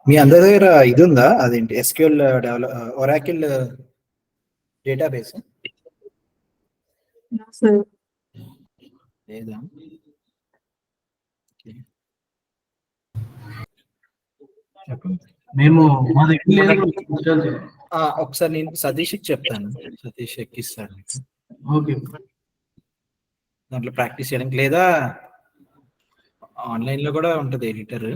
S1: మీ అందరి దగ్గర ఇది ఉందా, అదేంటి ఎస్క్యూఎల్ ఒరాకిల్ డేటాబేస్ లేదా?
S2: మేము మా దగ్గర
S1: ఒకసారి నేను సతీష్కి చెప్తాను, సతీష్ ఎక్కిస్తాను.
S2: ఓకే,
S1: దాంట్లో ప్రాక్టీస్ చేయడానికి, లేదా ఆన్లైన్ లో కూడా ఉంటది ఎడిటర్.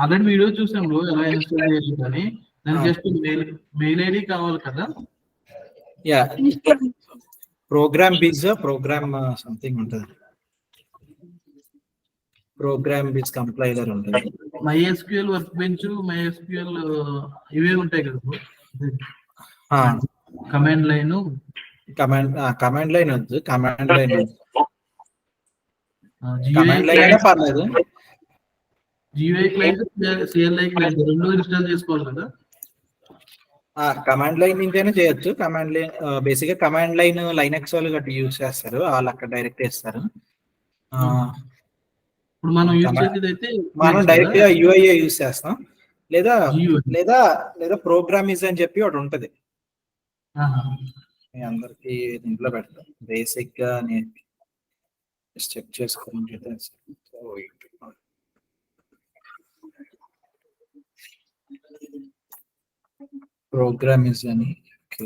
S2: ఆల్రెడీ వీడియో చూసాం బ్రో ఎలా ఇన్స్టాల్ చేయాలి కానీ దానికి జస్ట్ మెయిల్ ఐడి కావాలి కదా.
S1: యా, ప్రోగ్రామ్ సంథింగ్ ఉంటుంది, ప్రోగ్రామ్ బిజ్ కంప్లైలర్ ఉంటుంది.
S2: MySQL వర్క్ బెంచ్, MySQL ఇవే ఉంటాయి కదా బ్రో. కమాండ్ లైన్
S1: వద్దు, కమాండ్ లైన్ పర్లేదు.
S2: GUI క్లయింట్, CLI క్లయింట్ రెండు ఇన్స్టాల్ చేసుకోవాలి కదా.
S1: కమాండ్ లైన్ నుంచైనా చేయొచ్చు. కమాండ్ లైన్ బేసిక్ గా కమాండ్ లైన్ లైనక్స్ వాళ్ళు గట్టి యూజ్ చేస్తారు, వాళ్ళు అక్కడ డైరెక్ట్ చేస్తారు.
S2: ఇప్పుడు మనం యూజ్ చేసేది అయితే
S1: మనం డైరెక్ట్ గా UI యూజ్ చేస్తాం, లేదా ప్రోగ్రామిజ్ అని చెప్పి ఒకటి ఉంటది. మీ అందరికి దీంట్లో పెడతాం, బేసిక్ గా నేను చెక్ చేసుకోండి. ప్రోగ్రామిజ్ అని, ఓకే.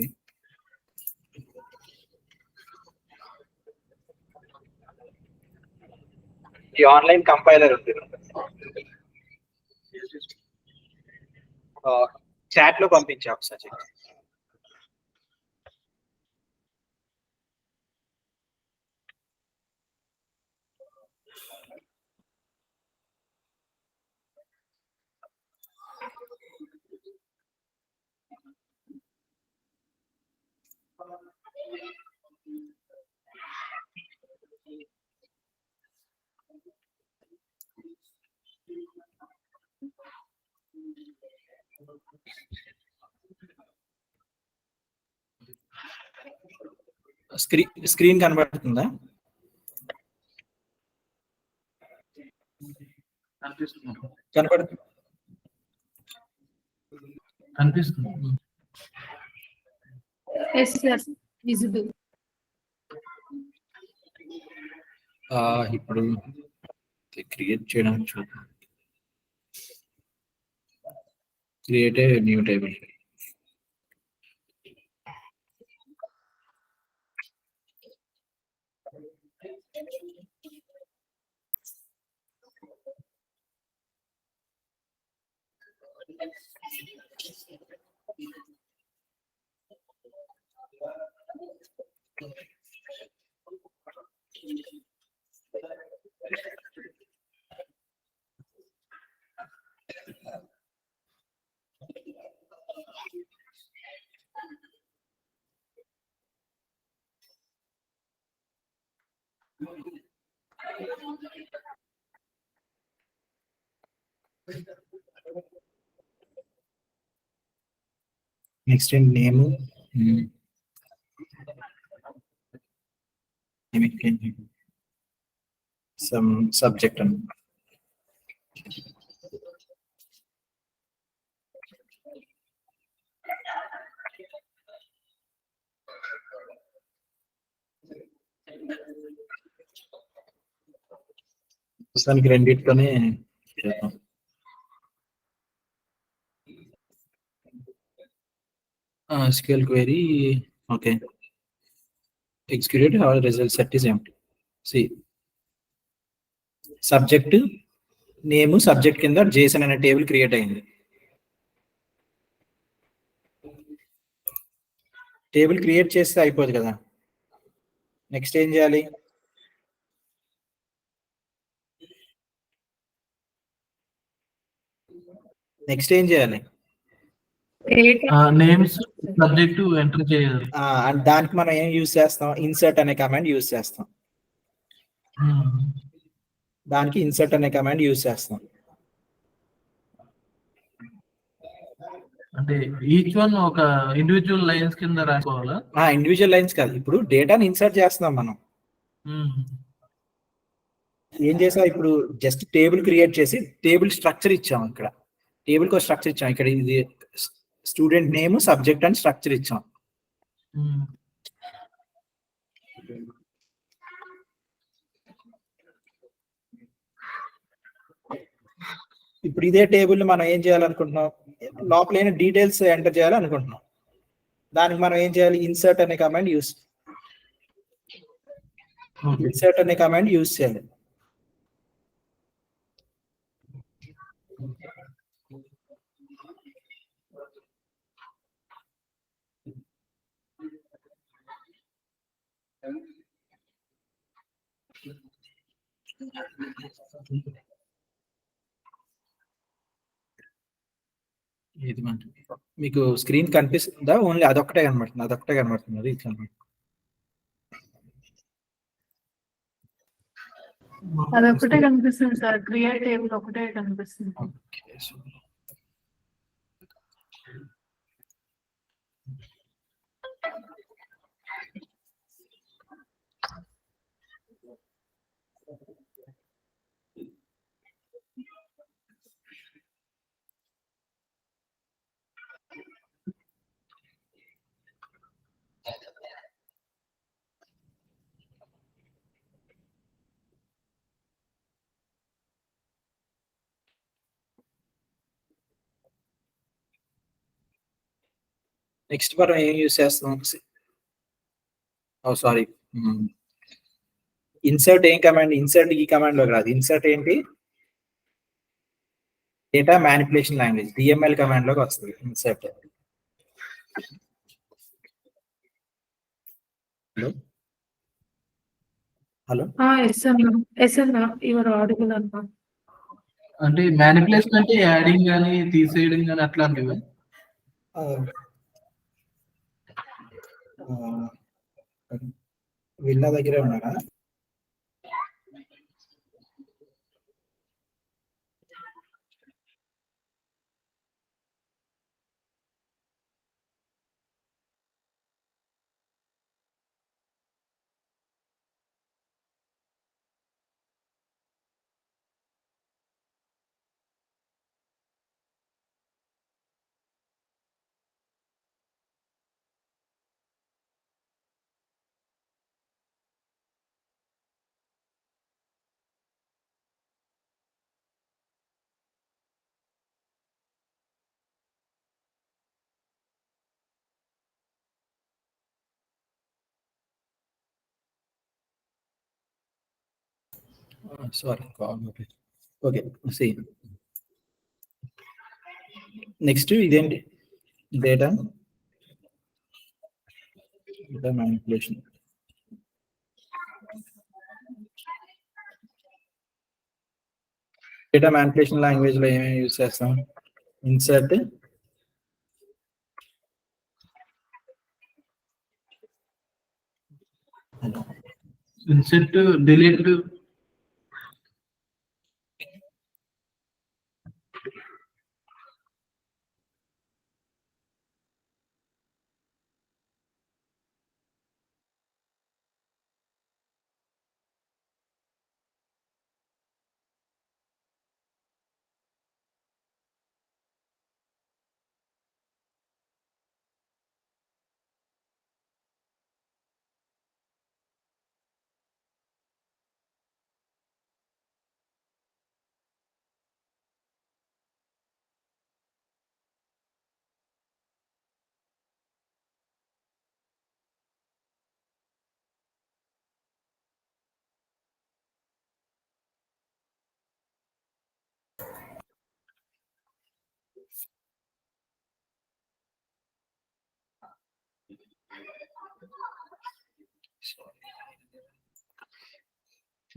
S1: ఈ ఆన్లైన్ కంపైలర్ ఉంటుంది, చాట్ లో పంపించా ఒకసారి. స్క్రీన్ కనబడుతుందా? కనబడుతుంది.
S2: కనిపిస్తుంది.
S3: Yes, yes, visible.
S1: ఇప్పుడు క్రియేట్ చేయడానికి చూద్దాం. Create a new table. Next ఏంటి? నేమ్, సమ్ సబ్జెక్ట్ అని. ప్రస్తుతానికి రెండిట్లోనే చేద్దాం. SQL query, okay. Execute our result set is empty. See, subject name subject కింద JSON అనే టేబుల్ క్రియేట్ అయింది. టేబుల్ క్రియేట్ చేస్తే అయిపోదు కదా. నెక్స్ట్ ఏం చేయాలి? నెక్స్ట్ ఏం చేయాలి?
S2: నేమ్స్ సబ్జెక్ట్ ఎంటర్ చేయాలి.
S1: అండ్ దానికి మనం ఏం యూజ్ చేస్తాం? ఇన్సర్ట్ అనే కమాండ్ యూజ్ చేస్తాం. దానికి ఇన్సర్ట్ అనే కమాండ్ యూజ్ చేస్తాం.
S2: అంటే ఈచ్ వన్ ఒక ఇండివిజువల్ లైన్స్ కింద రాసుకోవాలా?
S1: ఇండివిజువల్ లైన్స్ కాదు, ఇప్పుడు డేటాని ఇన్సర్ట్ చేస్తున్నాం మనం. ఏం చేసాం? ఇప్పుడు జస్ట్ టేబుల్ క్రియేట్ చేసి టేబుల్ స్ట్రక్చర్ ఇచ్చాం. ఇక్కడ టేబుల్ కు స్ట్రక్చర్ ఇచ్చాం. ఇక్కడ ఇది స్టూడెంట్ నేమ్, సబ్జెక్ట్ అని స్ట్రక్చర్ ఇచ్చాం. ఇప్పుడు ఇదే టేబుల్ మనం ఏం చేయాలనుకుంటున్నాం? లోపల డీటెయిల్స్ ఎంటర్ చేయాలనుకుంటున్నాం. దానికి మనం ఏం చేయాలి? ఇన్సర్ట్ అనే కమాండ్ యూస్ చేయాలి. ఇది మీకు స్క్రీన్ కనిపిస్తుందా? ఓన్లీ అదొక్కటే కనబడుతుంది. అది
S3: అదొకటే కనిపిస్తుంది సార్. క్రియేట్ టేబుల్ ఒకటే కనిపిస్తుంది.
S1: నెక్స్ట్ మనం ఏం యూస్ చేస్తాం? సారీ, ఇన్సర్ట్ ఏం కమాండ్? ఇన్సర్ట్ ఈ కమాండ్ లో రాదు. ఇన్సర్ట్ ఏంటి? Data manipulation language, DML command లోకి వస్తుంది ఇన్సర్ట్. హలో
S3: యువర్ ఆడిబుల్ అన్నా.
S2: అంటే మ్యానిపులేషన్ అంటే యాడింగ్ కానీ తీసేయడం కానీ అట్లాంటివి.
S1: వీళ్ళ దగ్గరే ఉన్నారా? Sorry. Okay. See. Next ఇదేంటి data manipulation. Data manipulation language లో ఏమేమి యూజ్ చేస్తాం? Insert,
S2: INCET, delete,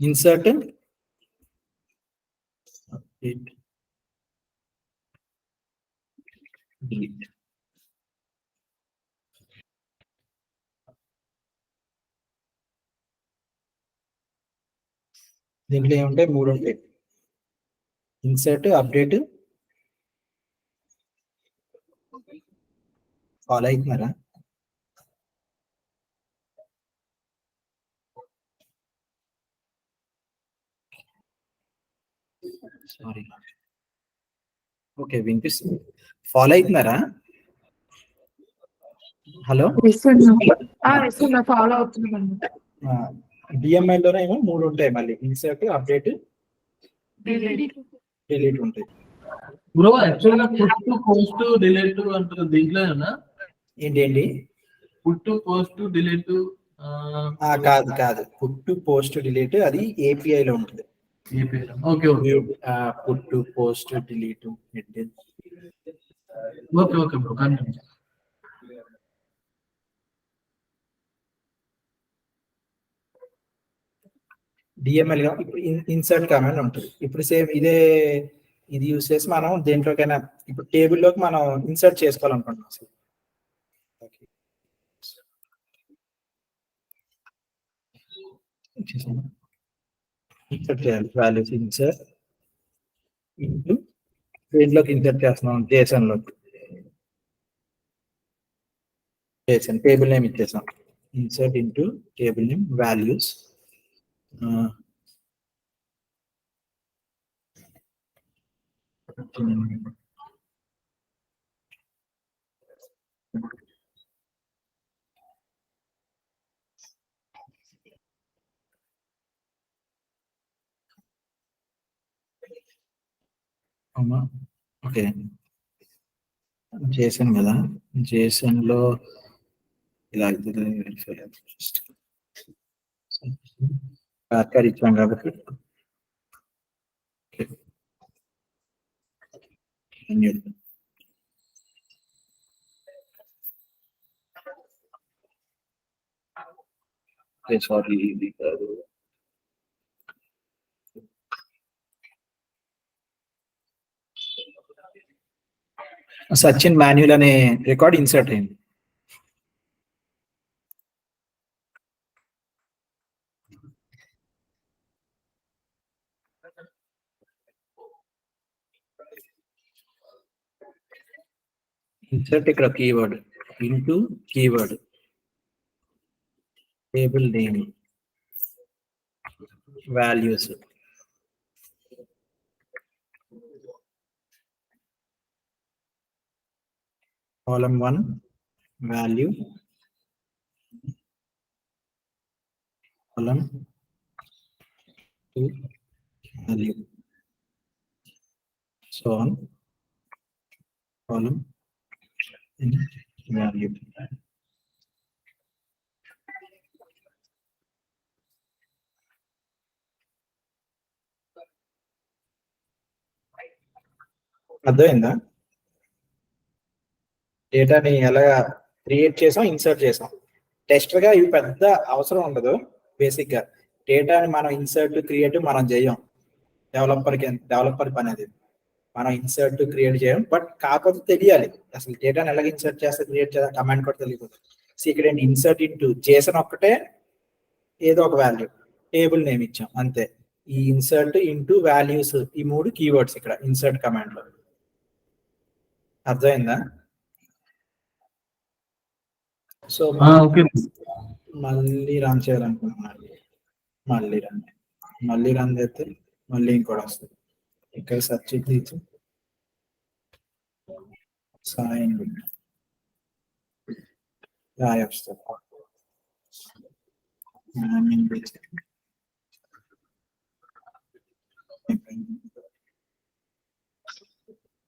S1: insert, delete. దీంట్లో ఏముంటాయి? 3 ఉంటాయి. ఇన్సర్ట్, అప్డేట్, ఫాలో అవుతున్నారా? సారీ. ఓకే, వినిపిస్తుంది. ఫాలో అవుతున్నారా? హలో,
S3: ఇస్తున్నా ఫాలో అవుతున్నాను.
S1: డిఎంఐ లోనే ఏమో 3 ఉంటాయి. మళ్ళీ ఇన్సర్ట్, అప్డేట్,
S3: డిలీట్.
S1: డిలీట్ ఉంటాయి.
S2: బ్రో యాక్చువల్ గా పుట్, పోస్ట్, డిలీట్ అంటారు దీంట్లోనేనా?
S1: ఏంటి?
S2: Put, post, delete.
S1: కాదు. పుట్, పోస్ట్, డిలీట్ అది ఏపీఐ లో ఉంటుంది.
S2: Okay okay
S1: put, post, delete.
S2: Okay okay bro, continue.
S1: DML గా ఇప్పుడు ఇన్సర్ట్ కమాండ్ ఉంటుంది. ఇప్పుడు సేమ్ ఇది యూస్ చేసి మనం దేంట్లోకైనా ఇప్పుడు టేబుల్లోకి మనం ఇన్సర్ట్ చేసుకోవాలనుకుంటున్నాం. ఇన్సర్ట్ చేయాలి. వాల్యూస్ ఇన్సర్ట్ ఇంటూ దేంట్లోకి ఇన్సర్ట్ చేస్తున్నాం? జేసన్ లోకి. జేసన్ టేబుల్ నేమ్ ఇచ్చేసాం. Insert into table name values. అవునా? ఓకే, జేసన్ కదా. జేసన్ లో ఇలా ప్యాకర్ ఇచ్చాం కాబట్టి సారీ, ఇది కాదు. సచిన్ మాన్యుల్ అనే రికార్డ్ ఇన్సర్ట్ అయింది. ఇన్సర్ట్ ఇక్కడ keyword into keyword table name values column 1 value, column 2 value, so on, column in value. అర్థమైందా? డేటాని ఎలా క్రియేట్ చేసాం, ఇన్సర్ట్ చేసాం. టెస్టర్గా ఇవి పెద్ద అవసరం ఉండదు. బేసిక్గా డేటాని మనం ఇన్సర్ట్ క్రియేట్ మనం చేయం. డెవలపర్ పని అది. మనం ఇన్సర్ట్ క్రియేట్ చేయం. బట్ కాకపోతే తెలియాలి అసలు డేటాని ఎలాగ ఇన్సర్ట్ చేస్తే క్రియేట్ చేయాలి, కమాండ్ కూడా తెలియదు. సో ఇక్కడ ఇన్సర్ట్ ఇంటూ జేసన్ ఒక్కటే ఏదో ఒక వాల్యూ, టేబుల్ నేమ్ ఇచ్చాం అంతే. ఈ ఇన్సర్ట్ ఇంటూ వాల్యూస్ ఈ 3 కీవర్డ్స్ ఇక్కడ ఇన్సర్ట్ కమాండ్ లో. అర్థమైందా? So
S2: okay.
S1: మళ్ళీ రన్ చేయాలనుకుంటున్నాను. మళ్ళీ రన్ చేస్తే మళ్ళీ ఇంకోటి వస్తుంది. ఇక్కడ సెర్చ్ తీసి సైన్ వస్తుంది.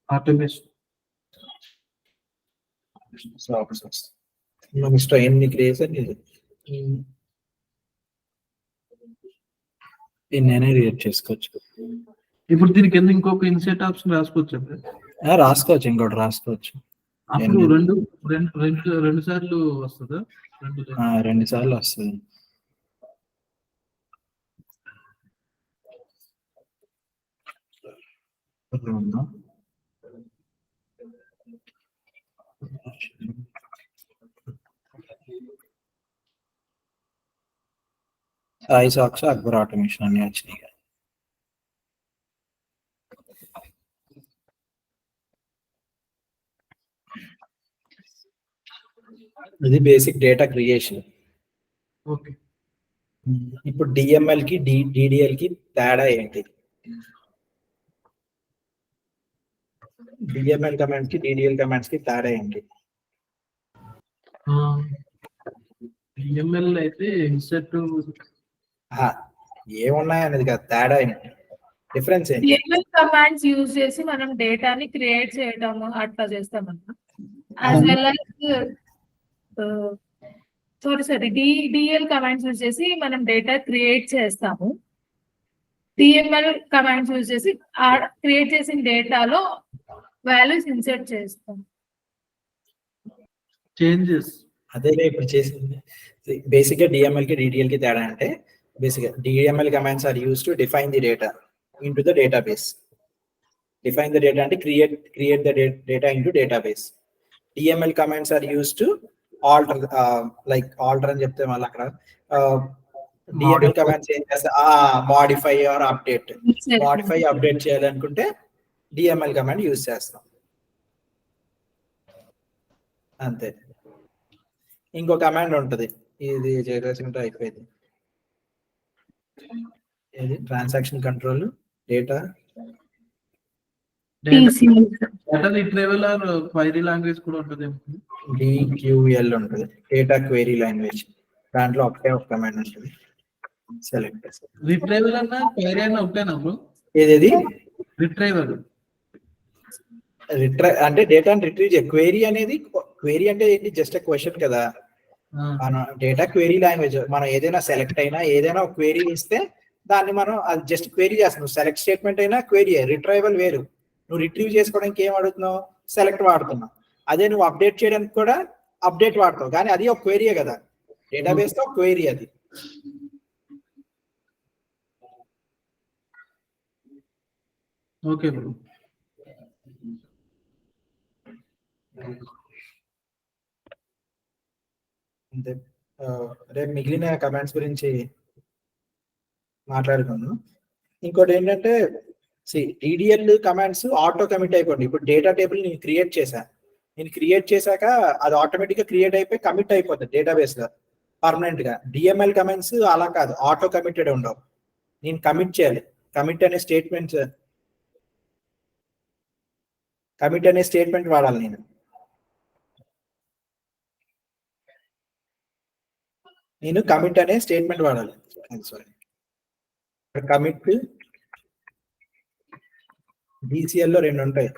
S2: ఆటోమేషన్
S1: మనకి ఇష్టం ఎన్ని క్రియేషన్ ఎన్నైనా క్రియేట్ చేసుకోవచ్చు.
S2: ఇప్పుడు దీనికి ఎందుకు ఇంకొక ఇన్సెట్ ఆప్షన్ రాసుకోవచ్చు?
S1: రాసుకోవచ్చు, ఇంకోటి రాసుకోవచ్చు.
S2: అప్పుడు రెండు సార్లు వస్తుందా?
S1: 2 సార్లు వస్తుంది. సాయి సాక్ష అక్బర్ ఆటోమేషన్ అన్ని వచ్చినాయి. ఇది బేసిక్ డేటా క్రియేషన్.
S2: ఓకే.
S1: ఇప్పుడు డిఎంఎల్ కి డిడిఎల్ కి తేడా ఏంటి? డిఎంఎల్ కమాండ్స్ కి డిడిఎల్ కమాండ్స్ కి తేడా ఏంటి?
S2: డిఎంఎల్ అయితే ఇన్సర్ట్
S1: ఏమున్నాయి అనేది కాదు, తేడా ఏంటి, డిఫరెన్స్ ఏంటి?
S3: డిఎంఎల్ కమాండ్స్ యూజ్ చేసి మనం డేటాని క్రియేట్ చేయడం అట్లా చేస్తామన్నా. As well as DL commands use చేసి మనం డేటా క్రియేట్ చేస్తాము. డిఎంఎల్ కమాండ్స్ యూజ్ చేసి క్రియేట్ చేసిన డేటాలో వాల్యూస్ ఇన్సర్ట్ చేస్తాం.
S2: చేంజెస్
S1: అదే ఇప్పుడు చేసింది. బేసిక్ గా డిఎంఎల్ కి డిడిఎల్ కి తేడా అంటే, బేసిక్ గా DML commands are used to define the data into the database. Define the data అంటే create the data into database. DML commands are used to alter, like alter అని చెప్తే మళ్ళీ అక్కడ డిఎంఎల్ కమాండ్స్ ఏం చేస్తా, modify or update. Modify update చేయాలనుకుంటే DML command use చేస్తాం అంతే. ఇంకో కమాండ్ ఉంటుంది, ఇది చేయాల్సింటే అయిపోయింది. ఇది transaction control data
S2: retrieval or query language కూడా ఉంటుంది.
S1: డిక్యూఎల్ ఉంటుంది, డేటా క్వైరీ లాంగ్వేజ్. దాంట్లో ఒకటే ఒక కమాండ్ ఉంటుంది, సెలెక్ట్.
S2: రిట్రీవల్ అన్న క్వైరీ అన్న ఒకటేనా బ్రో?
S1: ఏది
S2: రిట్రీవల్
S1: అంటే డేటాని రిట్రీవ్ చేయ. క్వైరీ అనేది, క్వైరీ అంటే ఏంటి, జస్ట్ క్వశ్చన్ కదా. మన డేటా క్వైరీ లాంగ్వేజ్. మనం ఏదైనా సెలెక్ట్ అయినా ఏదైనా ఒక క్వైరీ ఇస్తే దాన్ని మనం అది జస్ట్ క్వైరీ చేస్తున్నాం. సెలెక్ట్ స్టేట్మెంట్ అయినా క్వైరీ. రిట్రైవల్ వేరు. నువ్వు రిట్రీవ్ చేసుకోవడానికి ఏం అడుగుతున్నావు, సెలెక్ట్ వాడుతున్నావు. అదే నువ్వు అప్డేట్ చేయడానికి కూడా అప్డేట్ వాడతావు, కానీ అది ఒక క్వైరీయే కదా. డేటాబేస్ తో ఒక క్వైరీ అది.
S2: Okay bro.
S1: అంతే. రేపు మిగిలిన కమాండ్స్ గురించి మాట్లాడుకుందాం. ఇంకోటి ఏంటంటే, డిడిఎల్ కమాండ్స్ ఆటో కమిట్ అయిపోండి. ఇప్పుడు డేటా టేబుల్ నేను క్రియేట్ చేశాక అది ఆటోమేటిక్ గా క్రియేట్ అయిపోయి కమిట్ అయిపోతుంది డేటాబేస్ లో పర్మనెంట్ గా. డిఎంఎల్ కమాండ్స్ అలా కాదు, ఆటో కమిటెడ్ ఉండవు. నేను కమిట్ చేయాలి. కమిట్ అనే స్టేట్మెంట్ వాడాలి. నేను కమిట్ అనే స్టేట్మెంట్ వాడాలి. సారీ, కమిట్ డిసిఎల్ లో 2 ఉంటాయి.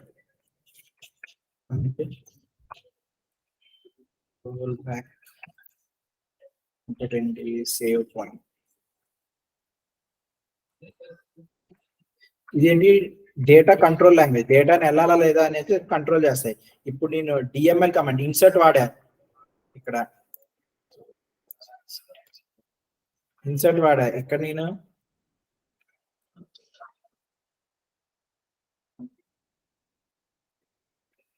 S1: Save point. ఇదేంటి, డేటా కంట్రోల్ లాంగ్వేజ్, డేటాని వెళ్ళాలా లేదా అనేది కంట్రోల్ చేస్తాయి. ఇప్పుడు నేను డిఎంఎల్ కమాండ్ ఇన్సర్ట్ వాడా, ఇక్కడ ఇన్సర్ట్ వాడా, ఇక్కడ నేను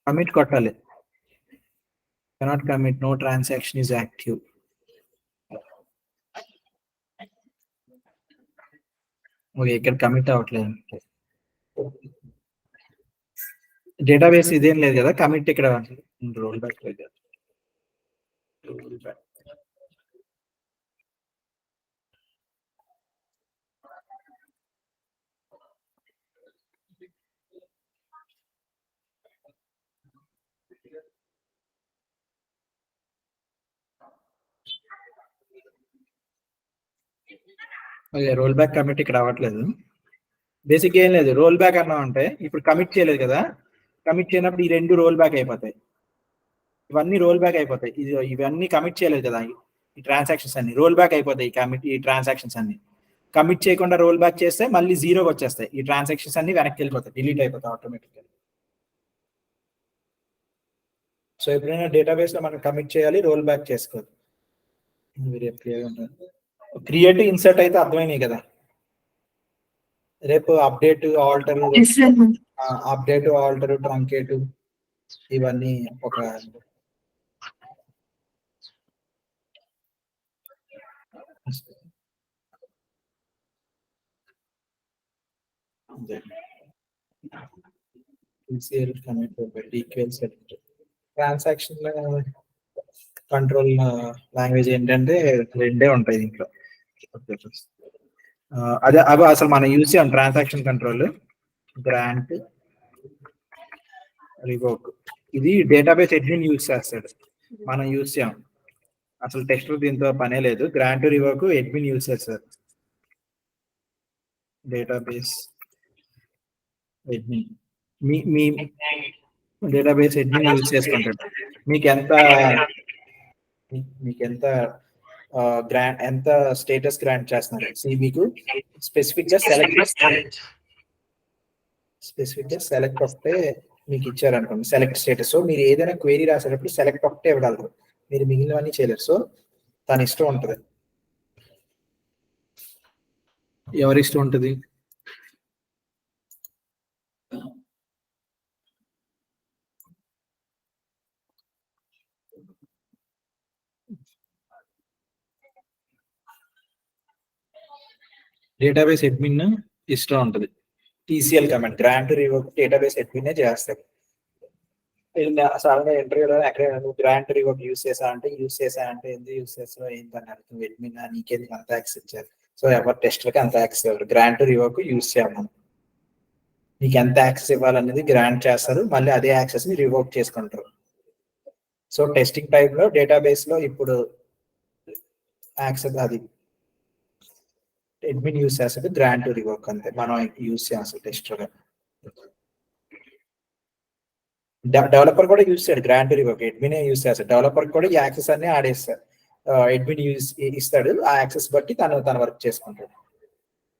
S1: కమిట్ కొట్టాలి. Cannot commit, no transaction is active. Okay, ఇక్కడ కమిట్ అవ్వట్లేదు. డేటాబేస్ ఇదేం లేదు కదా, కమిట్ ఇక్కడ రోల్ బ్యాక్ లేదు. రోల్ బ్యాక్ కమిట్ ఇక్కడ అవ్వట్లేదు. బేసిక్ ఏం లేదు, రోల్ బ్యాక్ అన్నా అంటే ఇప్పుడు కమిట్ చేయలేదు కదా, కమిట్ చేయనప్పుడు ఈ రెండు రోల్ బ్యాక్ అయిపోతాయి, ఇవన్నీ రోల్ బ్యాక్ అయిపోతాయి. ఇవన్నీ కమిట్ చేయలేదు కదా, ఈ ట్రాన్సాక్షన్స్ అన్ని రోల్ బ్యాక్ అయిపోతాయి. ఈ ట్రాన్సాక్షన్స్ అన్ని కమిట్ చేయకుండా రోల్ బ్యాక్ చేస్తే మళ్ళీ జీరోకి వచ్చేస్తాయి. ఈ ట్రాన్సాక్షన్స్ అన్ని వెనక్కి వెళ్ళిపోతాయి, డిలీట్ అయిపోతాయి ఆటోమేటిక్గా. సో ఎప్పుడైనా డేటాబేస్ లో మనం కమిట్ చేయాలి, రోల్ బ్యాక్ చేసుకోవాలి. క్రియేట్ ఇన్సర్ట్ అయితే అర్థమైనాయి కదా. రేపు అప్డేట్ ఆల్టర్, ట్రంకేట్ ఇవన్నీ ఒక ట్రాన్సాక్షన్ కంట్రోల్ లాంగ్వేజ్ ఏంటంటే రెండే ఉంటాయి దీంట్లో. అదే అవి అసలు మనం యూజ్ చేయం ట్రాన్సాక్షన్ కంట్రోల్, గ్రాంట్, రివోక్. ఇది డేటాబేస్ అడ్మిన్ యూజ్ చేస్తాడు, మనం యూజ్ చేయం. అసలు టెక్స్టర్ దీంతో పనే లేదు. గ్రాంట్, రివోక్ అడ్మిన్ యూజ్ చేస్తారు. డేటాబేస్ అడ్మిన్ మీ డేటాబేస్ అడ్మిన్ యూజ్ చేసుకుంటాడు. మీకు ఎంత గ్రాంట్, ఎంత స్టేటస్ గ్రాంట్ చేస్తున్నారు. మీకు స్పెసిఫిక్ గా సెలెక్ట్ ఒకటే మీకు ఇచ్చారనుకోండి, సెలెక్ట్ స్టేటస్. సో మీరు ఏదైనా క్వైరీ రాసేటప్పుడు సెలెక్ట్ ఒకటే ఇవ్వగలరు, మీరు మిగిలినవన్నీ చేయలేరు. సో తన ఇష్టం ఉంటుంది, ఎవరి ఇష్టం ఉంటుంది. డేటాబేస్ అడ్మిన్ ఇష్టం ఉంటుంది. TCL command, grant, revoke database admin చేస్తాడు. సాధారణ ఇంటర్వ్యూలో ఎక్కడ నువ్వు గ్రాంట్, రివోక్ యూజ్ చేసా అంటే ఎందుకు యూజ్ చేస్తావు, ఏంటని అడుగుతుంది. అడ్మిన్ నీకెందుకు అంత యాక్సెస్ ఇచ్చారు. సో ఎవరు టెస్టర్కి అంత యాక్సెస్ ఇవ్వరు. గ్రాంట్, రివోక్ యూజ్ చేయాలి. నీకు ఎంత యాక్సెస్ ఇవ్వాలనేది గ్రాంట్ చేస్తారు, మళ్ళీ అదే యాక్సెస్ ని రివోక్ చేసుకుంటారు. సో టెస్టింగ్ టైప్ లో డేటాబేస్ లో ఇప్పుడు యాక్సెస్ అది అడ్మిన్ యూజ్ చేస్తాడు, గ్రాంట్, రివోక్ అంతే. మనం యూజ్ చేయాల్సి టెస్టర్. డెవలపర్ కూడా యూజ్ చేయాలి గ్రాంట్, రివోక్. అడ్మిన్ యూజ్ చేస్తాడు, డెవలపర్ కూడా ఈ యాక్సెస్ అన్ని ఆడేస్తారు. అడ్మిన్ యూజ్ ఇస్తాడు, ఆ యాక్సెస్ బట్టి తన వర్క్ చేసుకుంటాడు.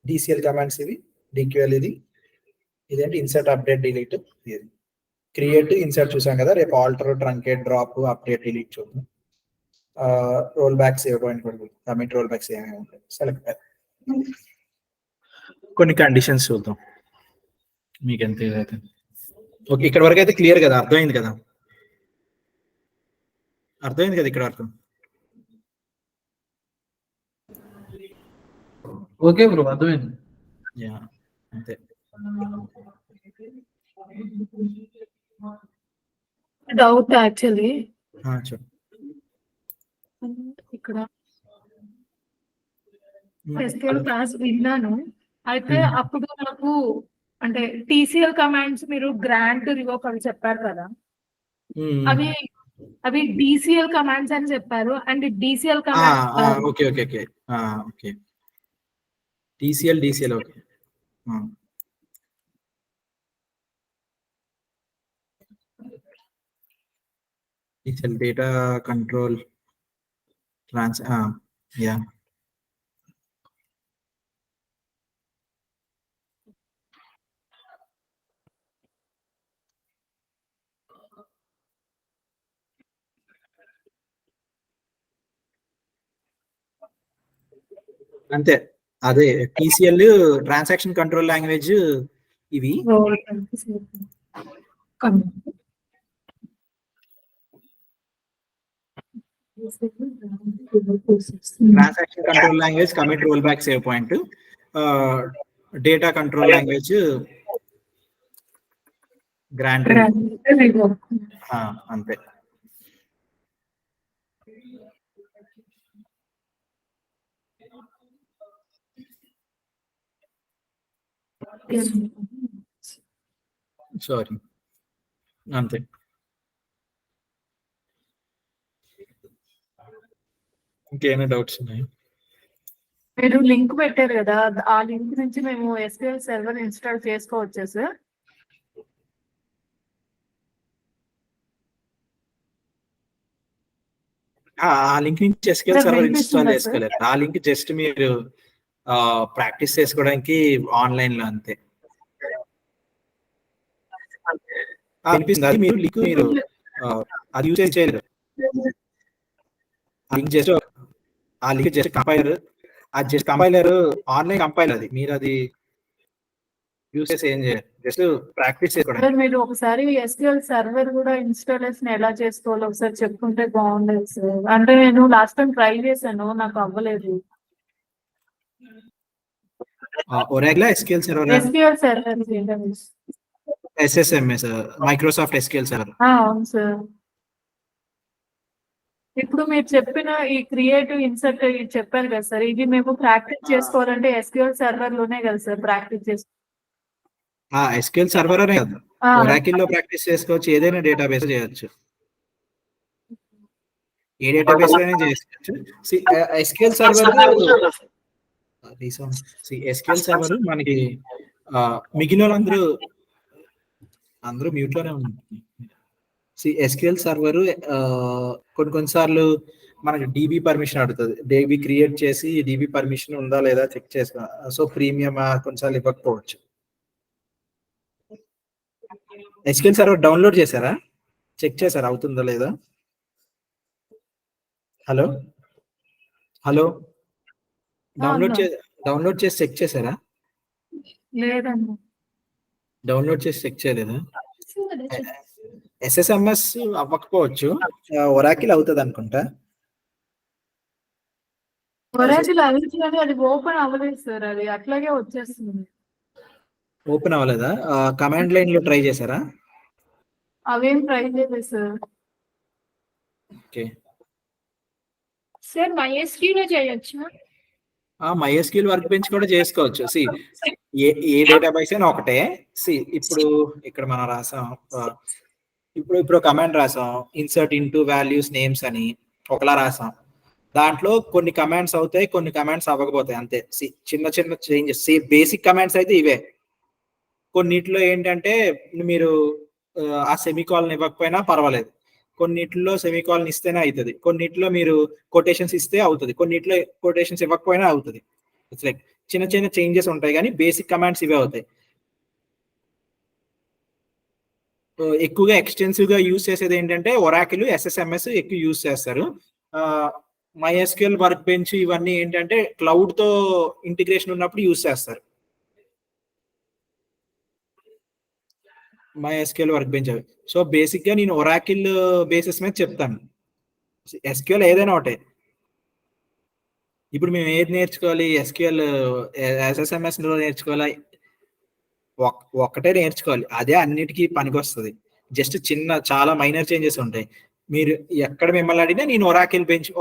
S1: డిసిఎల్ కమాండ్స్ ఇవి. డిక్యూఎల్ ఇదేంటి ఇన్సర్ట్, అప్డేట్, డిలీట్. ఇది క్రియేట్, ఇన్సర్ట్ చూసాం కదా. రేపు alter, truncate, drop, update, delete చూద్దాం. రోల్ బ్యాక్, సేవ్ పాయింట్ కూడా కమిట్, రోల్ బ్యాక్ ఏమేమి ఉంటాయి. సెలెక్ట్ కొన్ని కండిషన్స్ చూద్దాం మీకు ఎంత ఏదైతే. ఓకే, ఇక్కడ వరకు అయితే క్లియర్ కదా, అర్థమైంది కదా, ఇక్కడ వరకు.
S2: ఓకే బ్రో, అర్థమైంది.
S1: యా అంతే.
S3: డౌట్ యాక్చువల్లీ ఇక్కడ ఫెస్టివల్ క్లాస్ విన్నాను. అయితే అప్పుడు నాకు అంటే టీసీఎల్ కమాండ్స్ మీరు గ్రాంట్, రివోక్ అని చెప్పారు కదా, అవి డిసిఎల్ కమాండ్స్ అని చెప్పారు. And DCL commands
S1: okay DCL okay. Data control yeah. అంతే. అదే TCL ట్రాన్సాక్షన్ కంట్రోల్ లాంగ్వేజ్ ఇవి. Transaction control language, commit, roll back, save point. Data control language grant. అంతే. సారీ, అంతే. ఇంకేమైనా డౌట్స్ ఉన్నాయి?
S3: మీరు లింక్ పెట్టారు కదా, ఆ లింక్ నుంచి మేము SQL సర్వర్ ఇన్స్టాల్ చేసుకోవచ్చా సార్?
S1: ఆ లింక్ నుంచి SQL
S3: సార్,
S1: సర్వర్
S3: వినిపిస్తుందా
S1: ఇన్స్టాల్
S3: సార్?
S1: చేసుకోలేదు. ఆ లింక్ జస్ట్ మీరు ప్రాక్టీస్ చేసుకోవడానికి ఆన్లైన్ లో అంతే. అనిపిస్తుంది అది మీరు లింక్ మీరు అది యూజ్ చేయలేరు. ఆ లింక్ జస్ట్ కంపైలర్, అది జస్ట్ కంపైలర్, ఆన్లైన్ కంపైలర్. అది మీరు అది యూజ్ చేసి ఏం చేయరు, జస్ట్ ప్రాక్టీస్ చేసుకోవడానికి.
S3: సార్ మీరు ఒకసారి SQL సర్వర్ కూడా ఇన్స్టాలేషన్ ఎలా చేసుకోవాలో ఒకసారి చెప్పుకుంటే బాగుండేది సార్. అంటే నేను లాస్ట్ టైం ట్రై చేశాను, నాకు అవ్వలేదు.
S1: Oracle SQL server,
S3: SQL server database,
S1: SSMS, Microsoft SQL server.
S3: అవును సార్. ఇప్పుడు మీరు చెప్పిన ఈ క్రియేటివ్ ఇన్సర్ట్ చెప్పారు కదా సార్, ఇది మేము ప్రాక్టీస్ చేసుకోవాలంటే SQL సర్వర్ లోనే కదా సార్ ప్రాక్టీస్ చేసుకోవాలి?
S1: SQL సర్వర్ అనే కాదు, ఒరాకిల్ లో ప్రాక్టీస్ చేసుకోవచ్చు. ఏదైనా డేటాబేస్ చేయొచ్చు, ఏ డేటాబేస్ లోనే చేసుకోవచ్చు. SQL సర్వర్ SQL సర్వర్ మనకి మిగిలిన అందరూ మ్యూట్ లోనే ఉంటుంది. SQL సర్వర్ కొన్నిసార్లు మనకి DB పర్మిషన్ అడుగుతుంది. DB క్రియేట్ చేసి DB పర్మిషన్ ఉందా లేదా చెక్ చేసుకో. సో ప్రీమియం కొన్నిసార్లు ఇవ్వకపోవచ్చు. SQL సర్వర్ డౌన్లోడ్ చేశారా? చెక్ చేశారా అవుతుందా లేదా? హలో డౌన్లోడ్ చేసి చెక్ చేశారా?
S3: లేదండి.
S1: డౌన్లోడ్ చేసి చెక్ చేయలేదా? SSMS అవ్వకపోవచ్చు, ఒరాకిల్ అవుతుంది అనుకుంటా.
S3: ఒరాకిల్ అవుతుంది కానీ అది ఓపెన్ అవ్వలేదు సార్, అది అట్లాగే వచ్చేస్తుంది.
S1: ఓపెన్ అవ్వలేదా? కమాండ్ లైన్ లో ట్రై చేశారా?
S3: అవేం ట్రై చేయలేదు సార్.
S1: ఓకే
S3: సార్ MySQL లో చేయొచ్చా?
S1: MySQL వర్క్ బెంచ్ కూడా చేసుకోవచ్చు. ఏ డేటాబేస్ అయినా ఒకటే. ఇప్పుడు ఇక్కడ మనం రాసాం, ఇప్పుడు కమాండ్ రాసాం, ఇన్సర్ట్ ఇంటూ వాల్యూస్ నేమ్స్ అని ఒకలా రాసాం. దాంట్లో కొన్ని కమాండ్స్ అవుతాయి, కొన్ని కమాండ్స్ అవ్వకపోతాయి, అంతే. చిన్న చిన్న చేంజెస్. బేసిక్ కమాండ్స్ అయితే ఇవే. కొన్నిట్లో ఏంటంటే మీరు ఆ సెమీకాలన్ ఇవ్వకపోయినా పర్వాలేదు, కొన్నిట్లో సెమీకాలన్ ఇస్తేనే అవుతుంది, కొన్నిట్లో మీరు కొటేషన్స్ ఇస్తే అవుతుంది, కొన్నిట్లో కొటేషన్స్ ఇవ్వకపోయినా అవుతుంది. ఇట్స్ లైక్ చిన్న చిన్న చేంజెస్ ఉంటాయి, కానీ బేసిక్ కమాండ్స్ ఇవే అవుతాయి. ఎక్కువగా ఎక్స్టెన్సివ్ గా యూజ్ చేసేది ఏంటంటే ఒరాకిల్, SSMS ఎక్కువ యూజ్ చేస్తారు. MySQL వర్క్ బెంచ్ ఇవన్నీ ఏంటంటే క్లౌడ్ తో ఇంటిగ్రేషన్ ఉన్నప్పుడు యూజ్ చేస్తారు. MySQL వర్క్ బెంచ్ అవి. సో బేసిక్ గా నేను ఒరాకిల్ బేసిస్ మీద చెప్తాను. SQL ఏదైనా ఒకటే. ఇప్పుడు మేము ఏది నేర్చుకోవాలి? SQL SSMS లో నేర్చుకోవాలి, ఒక్కటే నేర్చుకోవాలి, అదే అన్నిటికీ పనికొస్తుంది. జస్ట్ చాలా మైనర్ చేంజెస్ ఉంటాయి. మీరు ఎక్కడ మిమ్మల్ని అడిగినా నేను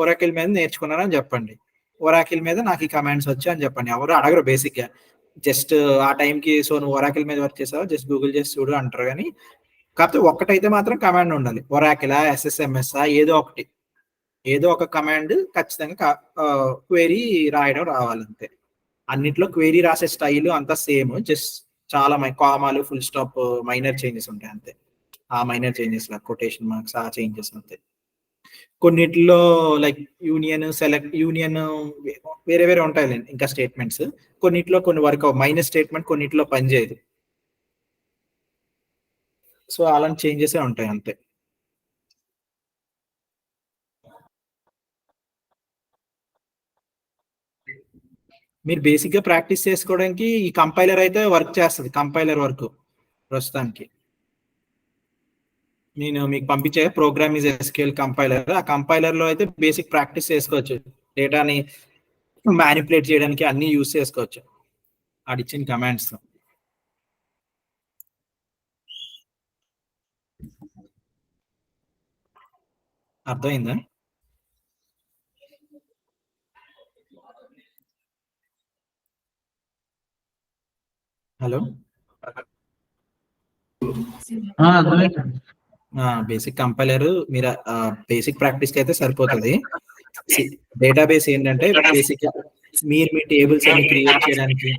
S1: ఒరాకిల్ మీద నేర్చుకున్నానని చెప్పండి, ఒరాకిల్ మీద నాకు ఈ కమాండ్స్ వచ్చా అని చెప్పండి. ఎవరు అడగరు బేసిక్ గా. జస్ట్ ఆ టైంకి సో నువ్వు ఒరాకిల్ మీద వర్క్ చేసావా, జస్ట్ గూగుల్ చేసి చూడు అంటారు. కానీ కాకపోతే ఒక్కటైతే మాత్రం కమాండ్ ఉండాలి. ఒరాకిలా, SSMS ఏదో ఒక కమాండ్ ఖచ్చితంగా క్వెరీ రాయడం రావాలంతే. అన్నిట్లో క్వెరీ రాసే స్టైల్ అంతా సేమ్, జస్ట్ చాలా కామాలు, ఫుల్ స్టాప్, మైనర్ చేంజెస్ ఉంటాయి అంతే. ఆ మైనర్ చేంజెస్ లా కొటేషన్ మార్క్స్, ఆ చేంజెస్ అంతే. కొన్నిట్లో లైక్ యూనియన్ వేరే వేరే ఉంటాయి ఇంకా స్టేట్మెంట్స్. కొన్నిట్లో కొన్ని వర్క్ మైనస్ స్టేట్మెంట్ కొన్నిట్లో పనిచేయదు. సో అలాంటి చేంజెస్ ఉంటాయి అంతే. మీరు బేసిక్ గా ప్రాక్టీస్ చేసుకోవడానికి ఈ కంపైలర్ అయితే వర్క్ చేస్తుంది, కంపైలర్ వర్క్ ప్రస్తుతానికి. నేను మీకు పంపించే ప్రోగ్రామ్ ఇస్ ఎస్క్యూఎల్ కంపైలర్, ఆ కంపైలర్ లో అయితే బేసిక్ ప్రాక్టీస్ చేసుకోవచ్చు, డేటాని మ్యానిపులేట్ చేయడానికి అన్ని యూస్ చేసుకోవచ్చు ఆడిచ్చిన కమాండ్స్. అర్థమైందా? హలో,
S2: అర్థమైంది.
S1: బేసిక్ కంపైలర్ మీరు బేసిక్ ప్రాక్టీస్ కి అయితే సరిపోతుంది. డేటాబేస్ ఏంటంటే బేసిక్ మీరు మీ టేబుల్స్ అన్ని క్రియేట్ చేయడానికి,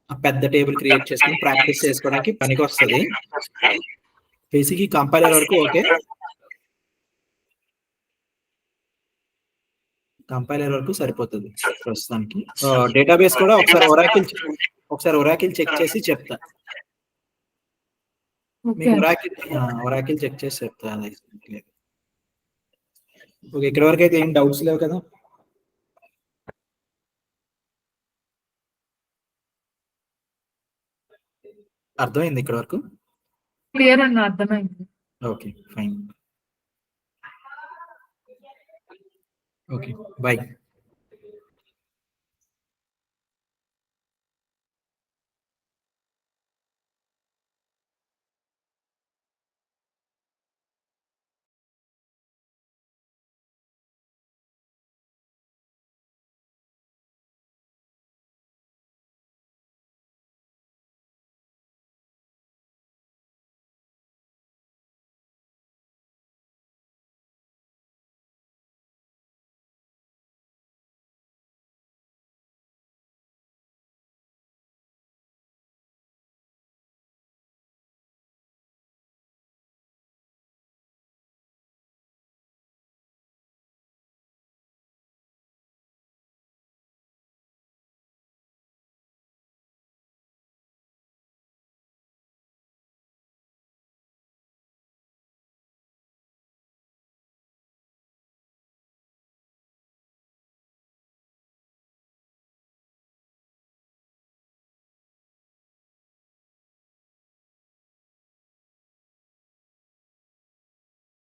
S1: పెద్ద టేబుల్ క్రియేట్ చేసుకుని ప్రాక్టీస్ చేసుకోవడానికి పనికి వస్తుంది. బేసిక్ ఈ కంపైలర్ వరకు ఓకే, కంపైలర్ వరకు సరిపోతుంది ప్రస్తుతానికి. డేటాబేస్ కూడా ఒకసారి ఒరాకిల్ చెక్ చేసి చెప్తా. మీకు ఒరాకిల్ చెక్ చేసి చెప్తా. ఓకే, ఇక్కడ వరకు అయితే ఏం డౌట్స్ లేవు కదా? అర్థమైంది ఇక్కడ వరకు?
S3: క్లియర్ అన్న, అర్థమైంది.
S1: Okay, fine. Okay, bye.